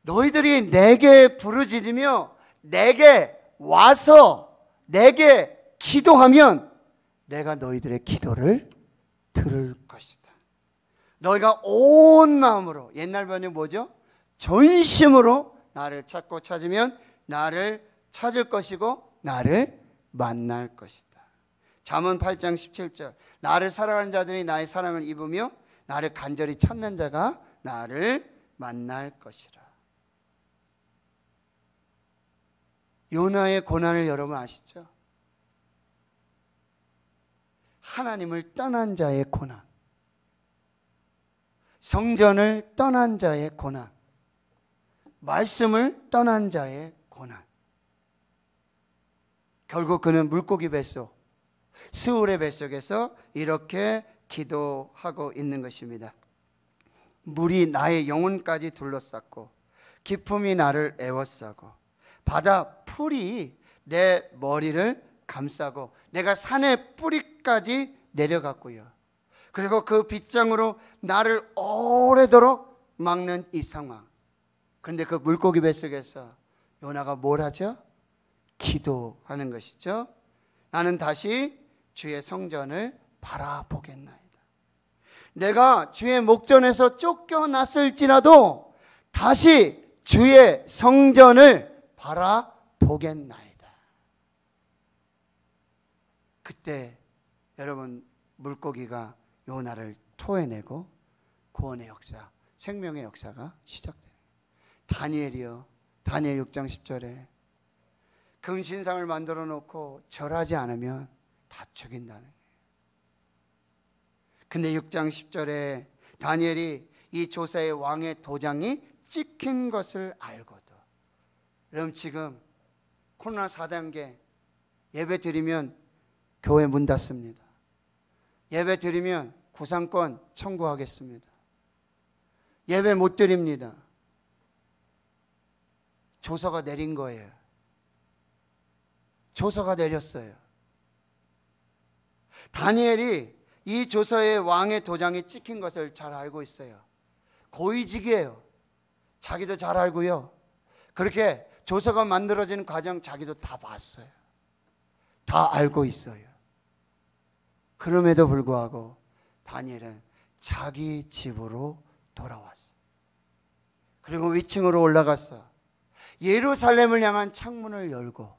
너희들이 내게 부르짖으며 내게 와서 내게 기도하면 내가 너희들의 기도를 들을 것이다. 너희가 온 마음으로, 옛날 번역 뭐죠? 전심으로 나를 찾고 찾으면 나를 찾을 것이고 나를 만날 것이다. 잠언 8장 17절 나를 사랑하는 자들이 나의 사랑을 입으며 나를 간절히 찾는 자가 나를 만날 것이라. 요나의 고난을 여러분 아시죠? 하나님을 떠난 자의 고난, 성전을 떠난 자의 고난, 말씀을 떠난 자의 고난. 결국 그는 물고기 뱃속 스울의 뱃속에서 이렇게 기도하고 있는 것입니다. 물이 나의 영혼까지 둘러쌌고 기품이 나를 애워싸고 바다 풀이 내 머리를 감싸고 내가 산의 뿌리까지 내려갔고요. 그리고 그 빗장으로 나를 오래도록 막는 이 상황. 그런데 그 물고기 뱃속에서 요나가 뭘 하죠? 기도하는 것이죠. 나는 다시 주의 성전을 바라보겠나이다. 내가 주의 목전에서 쫓겨났을지라도 다시 주의 성전을 바라보겠나이다. 그때 여러분 물고기가 요나를 토해내고 구원의 역사, 생명의 역사가 시작돼요. 다니엘이요, 다니엘 6장 10절에 금신상을 만들어 놓고 절하지 않으면 다 죽인다는 거예요. 근데 6장 10절에 다니엘이 이 조사의 왕의 도장이 찍힌 것을 알고도, 그럼 지금 코로나 4단계 예배 드리면 교회 문 닫습니다. 예배 드리면 구상권 청구하겠습니다. 예배 못 드립니다. 조서가 내린 거예요. 조서가 내렸어요. 다니엘이 이 조서에 왕의 도장이 찍힌 것을 잘 알고 있어요. 고위직이에요. 자기도 잘 알고요. 그렇게 조서가 만들어지는 과정 자기도 다 봤어요. 다 알고 있어요. 그럼에도 불구하고 다니엘은 자기 집으로 돌아왔어. 그리고 위층으로 올라갔어. 예루살렘을 향한 창문을 열고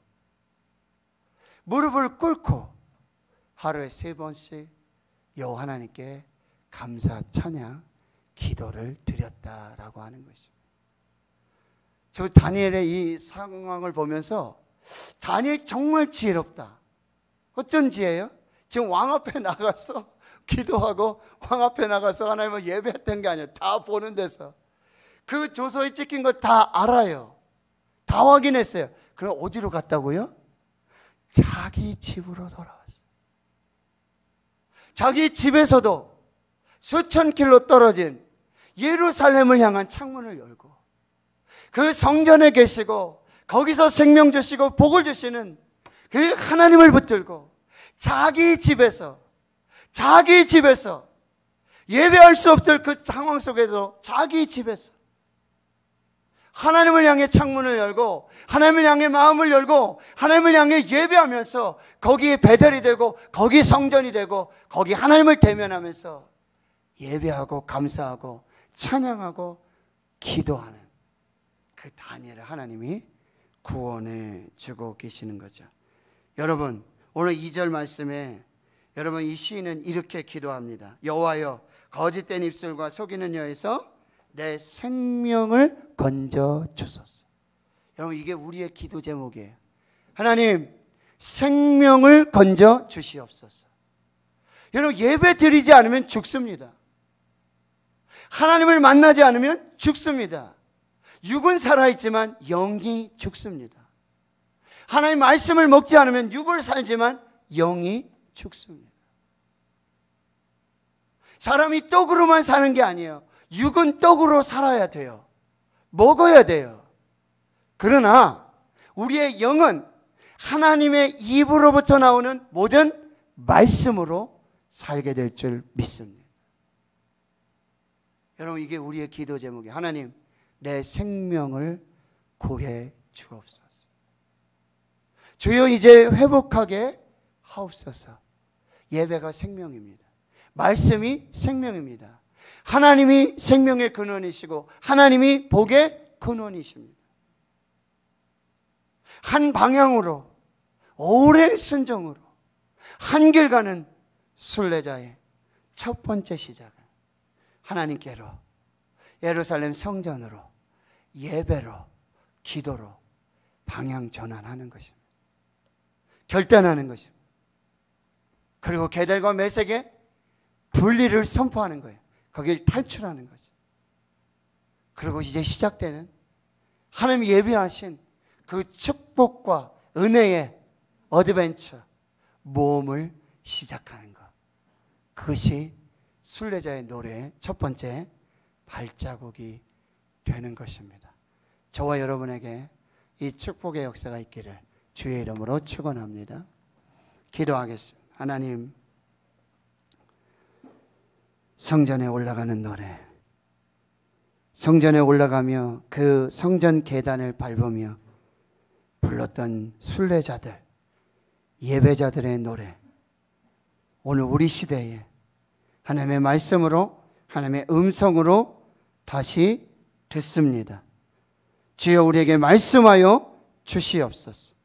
무릎을 꿇고 하루에 3번씩 여호와 하나님께 감사 찬양 기도를 드렸다라고 하는 것입니다. 저 다니엘의 이 상황을 보면서 다니엘 정말 지혜롭다. 어떤 지혜예요? 지금 왕 앞에 나가서 기도하고 왕 앞에 나가서 하나님을 예배했던 게 아니에요. 다 보는 데서 그 조서에 찍힌 거 다 알아요. 다 확인했어요. 그럼 어디로 갔다고요? 자기 집으로 돌아왔어요. 자기 집에서도 수천 킬로 떨어진 예루살렘을 향한 창문을 열고 그 성전에 계시고 거기서 생명 주시고 복을 주시는 그 하나님을 붙들고 자기 집에서 예배할 수 없을 그 상황 속에서 자기 집에서 하나님을 향해 창문을 열고 하나님을 향해 마음을 열고 하나님을 향해 예배하면서 거기에 베델이 되고 거기 성전이 되고 거기 하나님을 대면하면서 예배하고 감사하고 찬양하고 기도하는 그 다니엘을 하나님이 구원해 주고 계시는 거죠. 여러분 오늘 2절 말씀에 여러분 이 시인은 이렇게 기도합니다. 여호와여 거짓된 입술과 속이는 여에서 내 생명을 건져 주소서. 여러분 이게 우리의 기도 제목이에요. 하나님 생명을 건져 주시옵소서. 여러분 예배 드리지 않으면 죽습니다. 하나님을 만나지 않으면 죽습니다. 육은 살아있지만 영이 죽습니다. 하나님 말씀을 먹지 않으면 육을 살지만 영이 죽습니다. 사람이 떡으로만 사는 게 아니에요. 육은 떡으로 살아야 돼요. 먹어야 돼요. 그러나 우리의 영은 하나님의 입으로부터 나오는 모든 말씀으로 살게 될 줄 믿습니다. 여러분 이게 우리의 기도 제목이에요. 하나님 내 생명을 구해 주옵소서. 주여 이제 회복하게 하옵소서. 예배가 생명입니다. 말씀이 생명입니다. 하나님이 생명의 근원이시고 하나님이 복의 근원이십니다. 한 방향으로 오랜 순종으로 한 길 가는 순례자의 첫 번째 시작은 하나님께로 예루살렘 성전으로 예배로 기도로 방향 전환하는 것입니다. 결단하는 것입니다. 그리고 게델과 메섹의 분리를 선포하는 거예요. 거길 탈출하는 거죠. 그리고 이제 시작되는 하나님이 예비하신 그 축복과 은혜의 어드벤처 모험을 시작하는 것. 그것이 순례자의 노래의 첫 번째 발자국이 되는 것입니다. 저와 여러분에게 이 축복의 역사가 있기를 주의 이름으로 축원합니다. 기도하겠습니다. 하나님, 성전에 올라가는 노래, 성전에 올라가며 그 성전 계단을 밟으며 불렀던 순례자들, 예배자들의 노래, 오늘 우리 시대에 하나님의 말씀으로, 하나님의 음성으로 다시 듣습니다. 주여 우리에게 말씀하여 주시옵소서.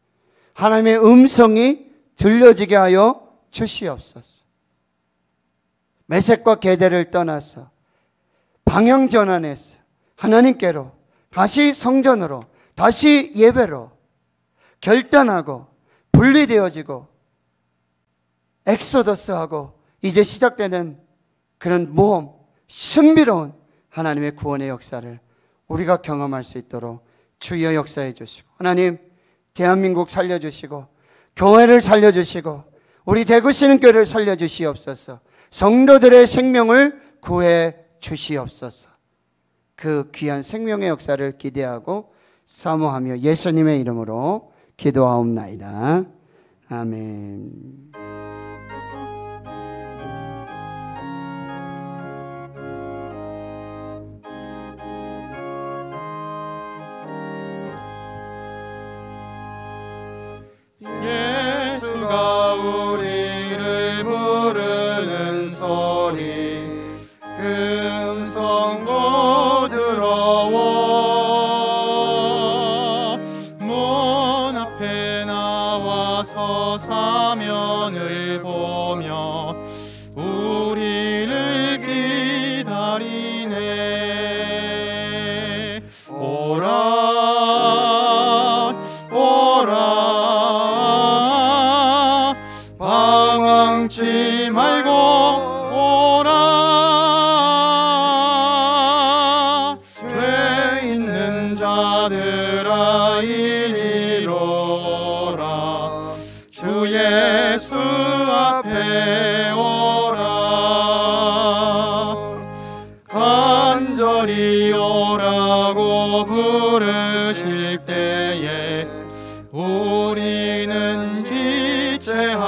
하나님의 음성이 들려지게 하여 주시옵소서. 메섹과 게데를 떠나서 방향 전환해서 하나님께로, 다시 성전으로, 다시 예배로 결단하고 분리되어지고 엑소더스하고 이제 시작되는 그런 모험, 신비로운 하나님의 구원의 역사를 우리가 경험할 수 있도록 주여 역사해 주시고, 하나님 대한민국 살려주시고 교회를 살려주시고 우리 대구신흥교회를 살려주시옵소서. 성도들의 생명을 구해 주시옵소서. 그 귀한 생명의 역사를 기대하고 사모하며 예수님의 이름으로 기도하옵나이다. 아멘. 예수가 우리를 부르는 소리 금성고 들어와 문 앞에 나와서 사면을 보며 우리를 기다리네. 오라 오라 방황치 말고 오라. 죄 있는 자들아 이리로라. 주 예수 앞에 오라. 간절히 오라고 부르실 때에 우리는 지체하랴.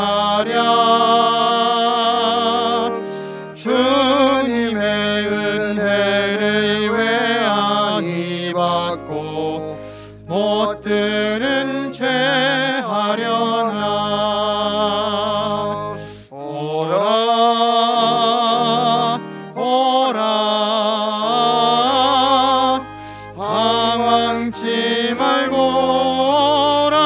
주님의 은혜를 왜 아니 받고 못 들은 채 하려나. 오라 오라 방황치 말고 오라.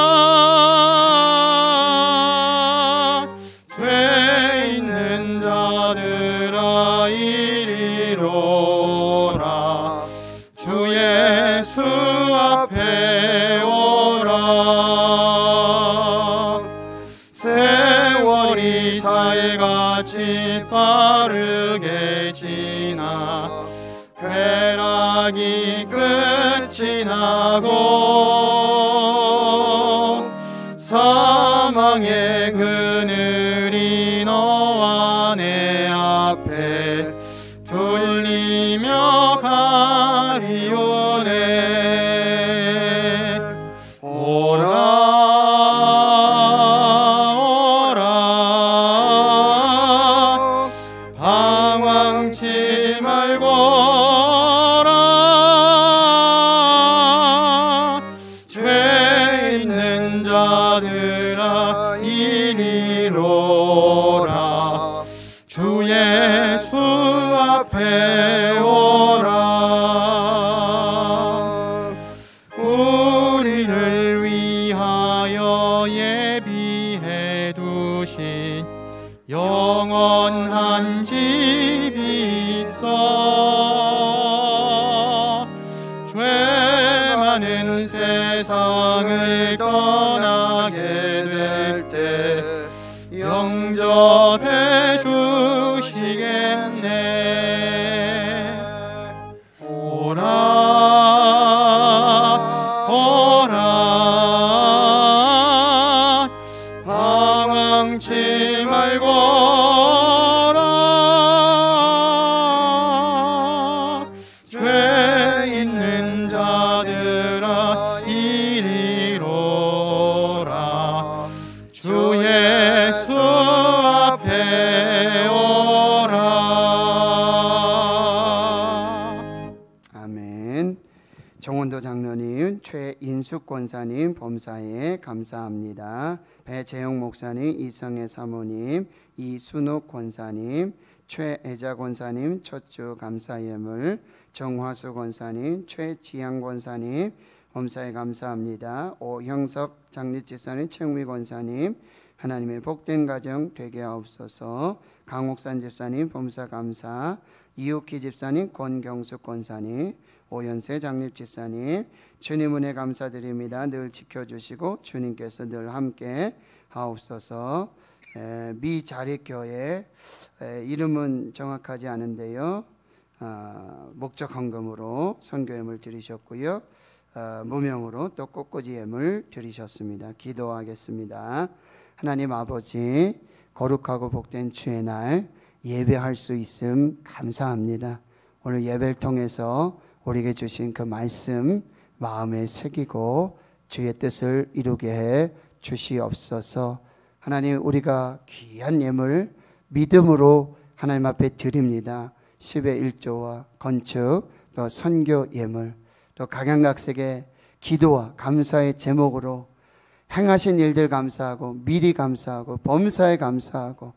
죄 있는 자들아 이리로라. 주 예수 앞에 오라. 세월이 살같이 빠르게 지나 쾌락이 끝이 나고 사망의 그늘이 너와 내 앞에 둘리며 가리오네. 오라 오라 방황치 말고 오라. 죄 있는 자들아 이리로라. 주 예수 앞에 오라. 우리를 위하여 예비해 두신 영원한 집이 있어. 죄 많은 세상을 떠나게 될 때 영접해 주시겠네. 오라 오라 방황 망치 말거라. 죄 있는 자들아 이리로라. 주 예수 앞에 오라. 아멘. 정원도 장로님, 최인숙 권사님 범사에 감사합니다. 배재용 목사님, 이성애 사모님, 이순옥 권사님, 최애자 권사님 첫 주 감사 예물, 정화수 권사님, 최지향 권사님 범사에 감사합니다. 오형석 장례집사님, 최웅미 권사님 하나님의 복된 가정 되게 하옵소서. 강옥산 집사님 범사 감사, 이옥희 집사님, 권경숙 권사님, 오연세 장립집사님 주님 은혜 감사드립니다. 늘 지켜주시고 주님께서 늘 함께 하옵소서. 미자립교회 이름은 정확하지 않은데요, 목적 헌금으로 선교예물 드리셨고요, 무명으로 또 꽃꽂이 예물 드리셨습니다. 기도하겠습니다. 하나님 아버지, 거룩하고 복된 주의 날 예배할 수 있음 감사합니다. 오늘 예배를 통해서 우리에게 주신 그 말씀 마음에 새기고 주의 뜻을 이루게 해 주시옵소서. 하나님, 우리가 귀한 예물 믿음으로 하나님 앞에 드립니다. 10의 1조와 건축, 또 선교 예물, 또 각양각색의 기도와 감사의 제목으로 행하신 일들 감사하고 미리 감사하고 범사에 감사하고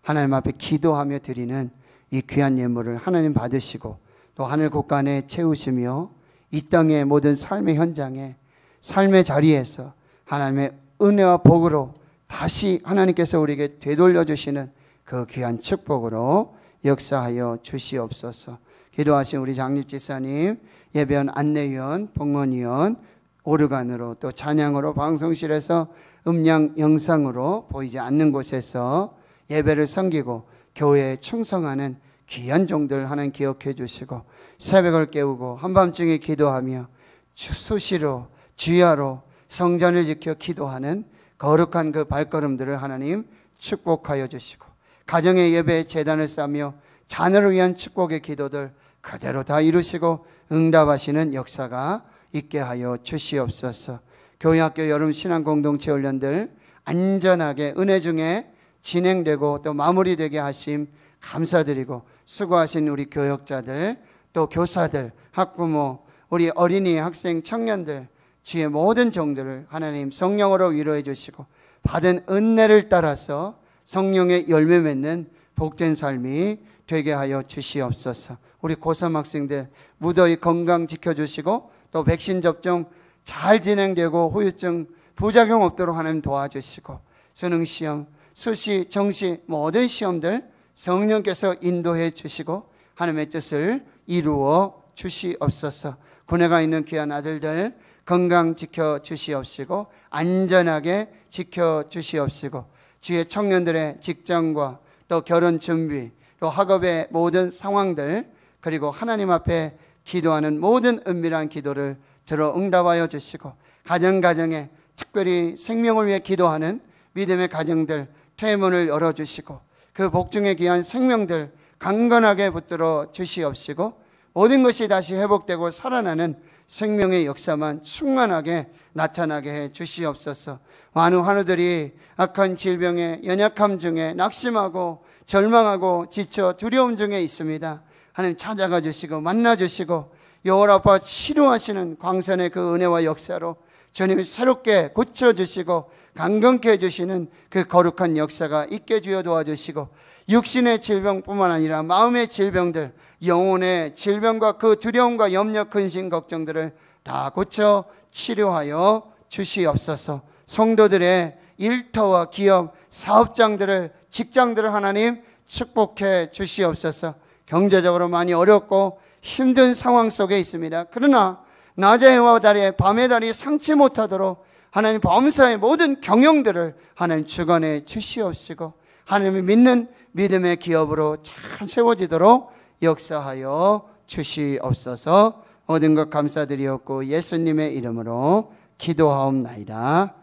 하나님 앞에 기도하며 드리는 이 귀한 예물을 하나님 받으시고 또 하늘 곳간에 채우시며 이 땅의 모든 삶의 현장에 삶의 자리에서 하나님의 은혜와 복으로 다시 하나님께서 우리에게 되돌려 주시는 그 귀한 축복으로 역사하여 주시옵소서. 기도하신 우리 장립집사님, 예배원 안내위원, 봉헌위원, 오르간으로 또 찬양으로 방송실에서 음량 영상으로 보이지 않는 곳에서 예배를 섬기고 교회에 충성하는 귀한 종들 하나님 기억해 주시고 새벽을 깨우고 한밤중에 기도하며 수시로 주야로 성전을 지켜 기도하는 거룩한 그 발걸음들을 하나님 축복하여 주시고 가정의 예배에 제단을 쌓며 자녀를 위한 축복의 기도들 그대로 다 이루시고 응답하시는 역사가 있게 하여 주시옵소서. 교회학교 여름 신앙공동체 훈련들 안전하게 은혜 중에 진행되고 또 마무리되게 하심 감사드리고 수고하신 우리 교역자들 또 교사들 학부모 우리 어린이 학생 청년들 주의 모든 종들을 하나님 성령으로 위로해 주시고 받은 은혜를 따라서 성령의 열매 맺는 복된 삶이 되게 하여 주시옵소서. 우리 고3 학생들 무더위 건강 지켜주시고 또 백신 접종 잘 진행되고 후유증 부작용 없도록 하나님 도와주시고 수능시험, 수시, 정시 모든 시험들 성령께서 인도해 주시고 하나님의 뜻을 이루어 주시옵소서. 군에 있는 귀한 아들들 건강 지켜 주시옵시고 안전하게 지켜 주시옵시고 주의 청년들의 직장과 또 결혼 준비 또 학업의 모든 상황들 그리고 하나님 앞에 기도하는 모든 은밀한 기도를 들어 응답하여 주시고 가정에 특별히 생명을 위해 기도하는 믿음의 가정들 퇴문을 열어주시고 그 복중에 귀한 생명들 강건하게 붙들어 주시옵시고 모든 것이 다시 회복되고 살아나는 생명의 역사만 충만하게 나타나게 해 주시옵소서. 많은 환우들이 악한 질병에 연약함 중에 낙심하고 절망하고 지쳐 두려움 중에 있습니다. 하나님 찾아가 주시고 만나 주시고 여호와파 치료하시는 광선의 그 은혜와 역사로 주님이 새롭게 고쳐주시고 강건케 해주시는 그 거룩한 역사가 있게 주여 도와주시고 육신의 질병뿐만 아니라 마음의 질병들 영혼의 질병과 그 두려움과 염려 근심 걱정들을 다 고쳐 치료하여 주시옵소서. 성도들의 일터와 기업 사업장들을 직장들을 하나님 축복해 주시옵소서. 경제적으로 많이 어렵고 힘든 상황 속에 있습니다. 그러나 낮의 해와 달에 밤의 달이 상치 못하도록 하나님 범사의 모든 경영들을 하나님 주관해 주시옵시고 하나님을 믿는 믿음의 기업으로 잘 세워지도록 역사하여 주시옵소서. 모든 것 감사드리옵고 예수님의 이름으로 기도하옵나이다.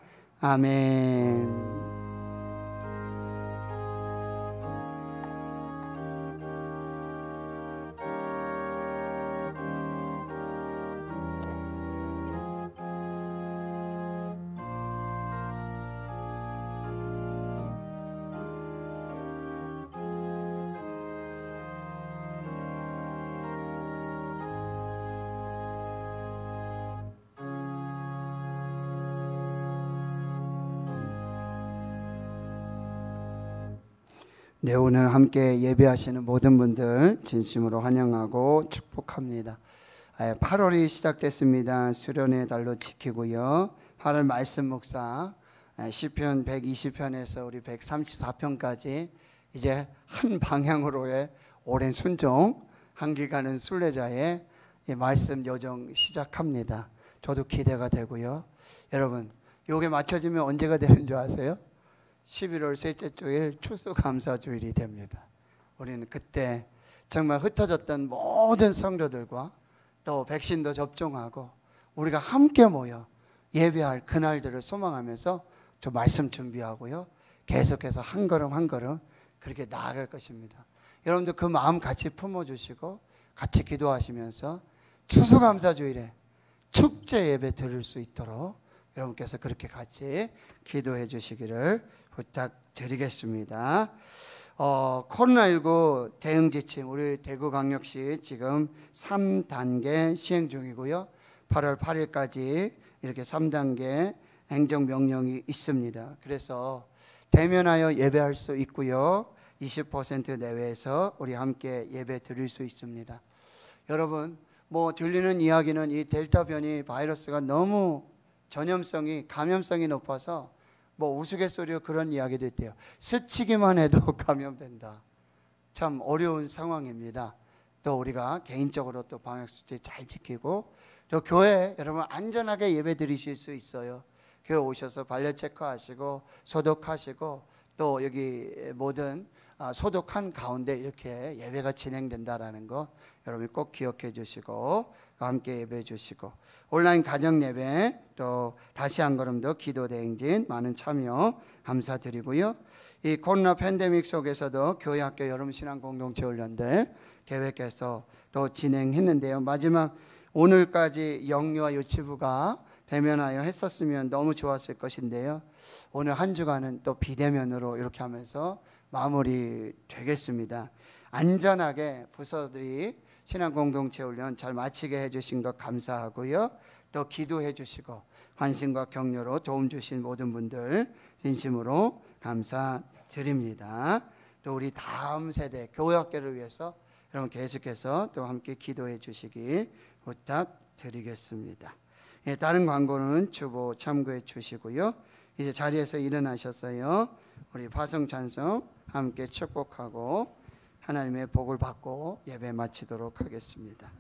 아멘. 네, 오늘 함께 예배하시는 모든 분들 진심으로 환영하고 축복합니다. 8월이 시작됐습니다. 수련의 달로 지키고요. 8월 말씀 묵상 시편 120편에서 우리 134편까지 이제 한 방향으로의 오랜 순종 한길 가는 순례자의 말씀 여정 시작합니다. 저도 기대가 되고요. 여러분, 요게 맞춰지면 언제가 되는 줄 아세요? 11월 셋째 주일 추수감사주일이 됩니다. 우리는 그때 정말 흩어졌던 모든 성도들과 또 백신도 접종하고 우리가 함께 모여 예배할 그날들을 소망하면서 저 말씀 준비하고요. 계속해서 한 걸음 한 걸음 그렇게 나아갈 것입니다. 여러분들 그 마음 같이 품어주시고 같이 기도하시면서 추수감사주일에 축제 예배 드릴 수 있도록 여러분께서 그렇게 같이 기도해 주시기를 부탁드리겠습니다. 코로나19 대응 지침 우리 대구광역시 지금 3단계 시행 중이고요. 8월 8일까지 이렇게 3단계 행정명령이 있습니다. 그래서 대면하여 예배할 수 있고요. 20% 내외에서 우리 함께 예배 드릴 수 있습니다. 여러분, 뭐 들리는 이야기는 이 델타 변이 바이러스가 너무 전염성이 감염성이 높아서 뭐 우스갯소리로 그런 이야기도 있대요. 스치기만 해도 감염된다. 참 어려운 상황입니다. 또 우리가 개인적으로 또 방역수칙 잘 지키고 또 교회 여러분 안전하게 예배 드리실 수 있어요. 교회 오셔서 발열 체크하시고 소독하시고 또 여기 모든 소독한 가운데 이렇게 예배가 진행된다라는 거 여러분이 꼭 기억해 주시고 함께 예배해 주시고 온라인 가정 예배 또 다시 한 걸음 더 기도 대행진 많은 참여 감사드리고요. 이 코로나 팬데믹 속에서도 교회 학교 여름 신앙 공동체 훈련들 계획해서 또 진행했는데요. 마지막 오늘까지 영유아 유치부가 대면하여 했었으면 너무 좋았을 것인데요. 오늘 한 주간은 또 비대면으로 이렇게 하면서 마무리 되겠습니다. 안전하게 부서들이 신앙공동체 훈련 잘 마치게 해주신 것 감사하고요. 또 기도해 주시고 관심과 격려로 도움 주신 모든 분들 진심으로 감사드립니다. 또 우리 다음 세대 교회학교를 위해서 여러분 계속해서 또 함께 기도해 주시기 부탁드리겠습니다. 다른 광고는 주보 참고해 주시고요. 이제 자리에서 일어나셨어요. 우리 화성 찬송 함께 축복하고 하나님의 복을 받고 예배 마치도록 하겠습니다.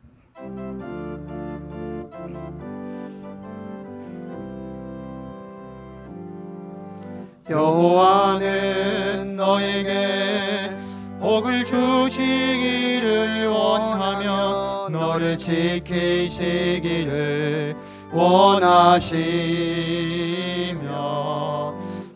여호와는 너에게 복을 주시기를 원하며 너를 지키시기를 원하시며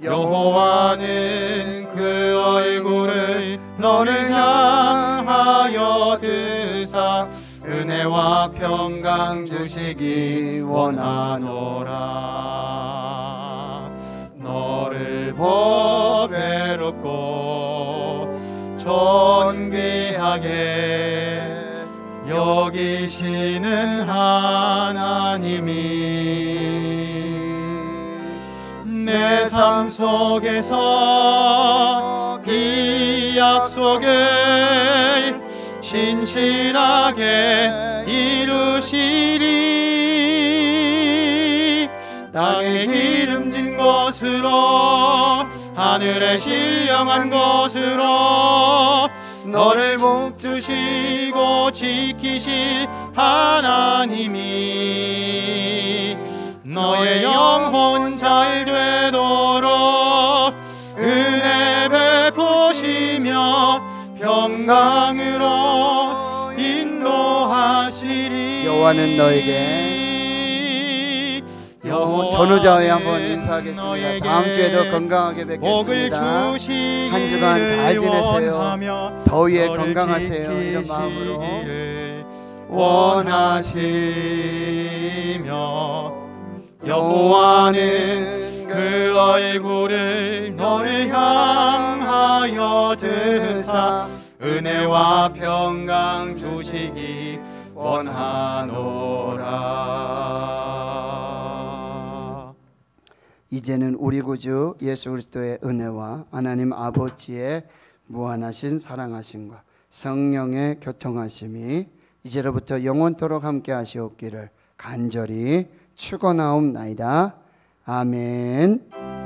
여호와는 그 얼굴을 너를 향하여 드사 은혜와 평강 주시기 원하노라. 너를 보배롭고 존귀하게 여기시는 하나님이 내 삶 속에서 이 약속을 신실하게 이루시리. 땅에 기름진 것으로 하늘에 신령한 것으로 너를 복주시고 지키실 하나님이 너의 영혼 잘 되도록 은혜 베푸시며 평강으로 인도하시리. 여호와는 너에게 전후좌우에 한번 인사하겠습니다. 다음 주에도 건강하게 뵙겠습니다. 한 주간 잘 지내세요. 더위에 건강하세요. 이런 마음으로 원하시며 여호와는 그 얼굴을 너를 향하여 드사 은혜와 평강 주시기 원하노라. 이제는 우리 구주 예수 그리스도의 은혜와 하나님 아버지의 무한하신 사랑하심과 성령의 교통하심이 이제로부터 영원토록 함께 하시옵기를 간절히 축원하옵나이다. 아멘.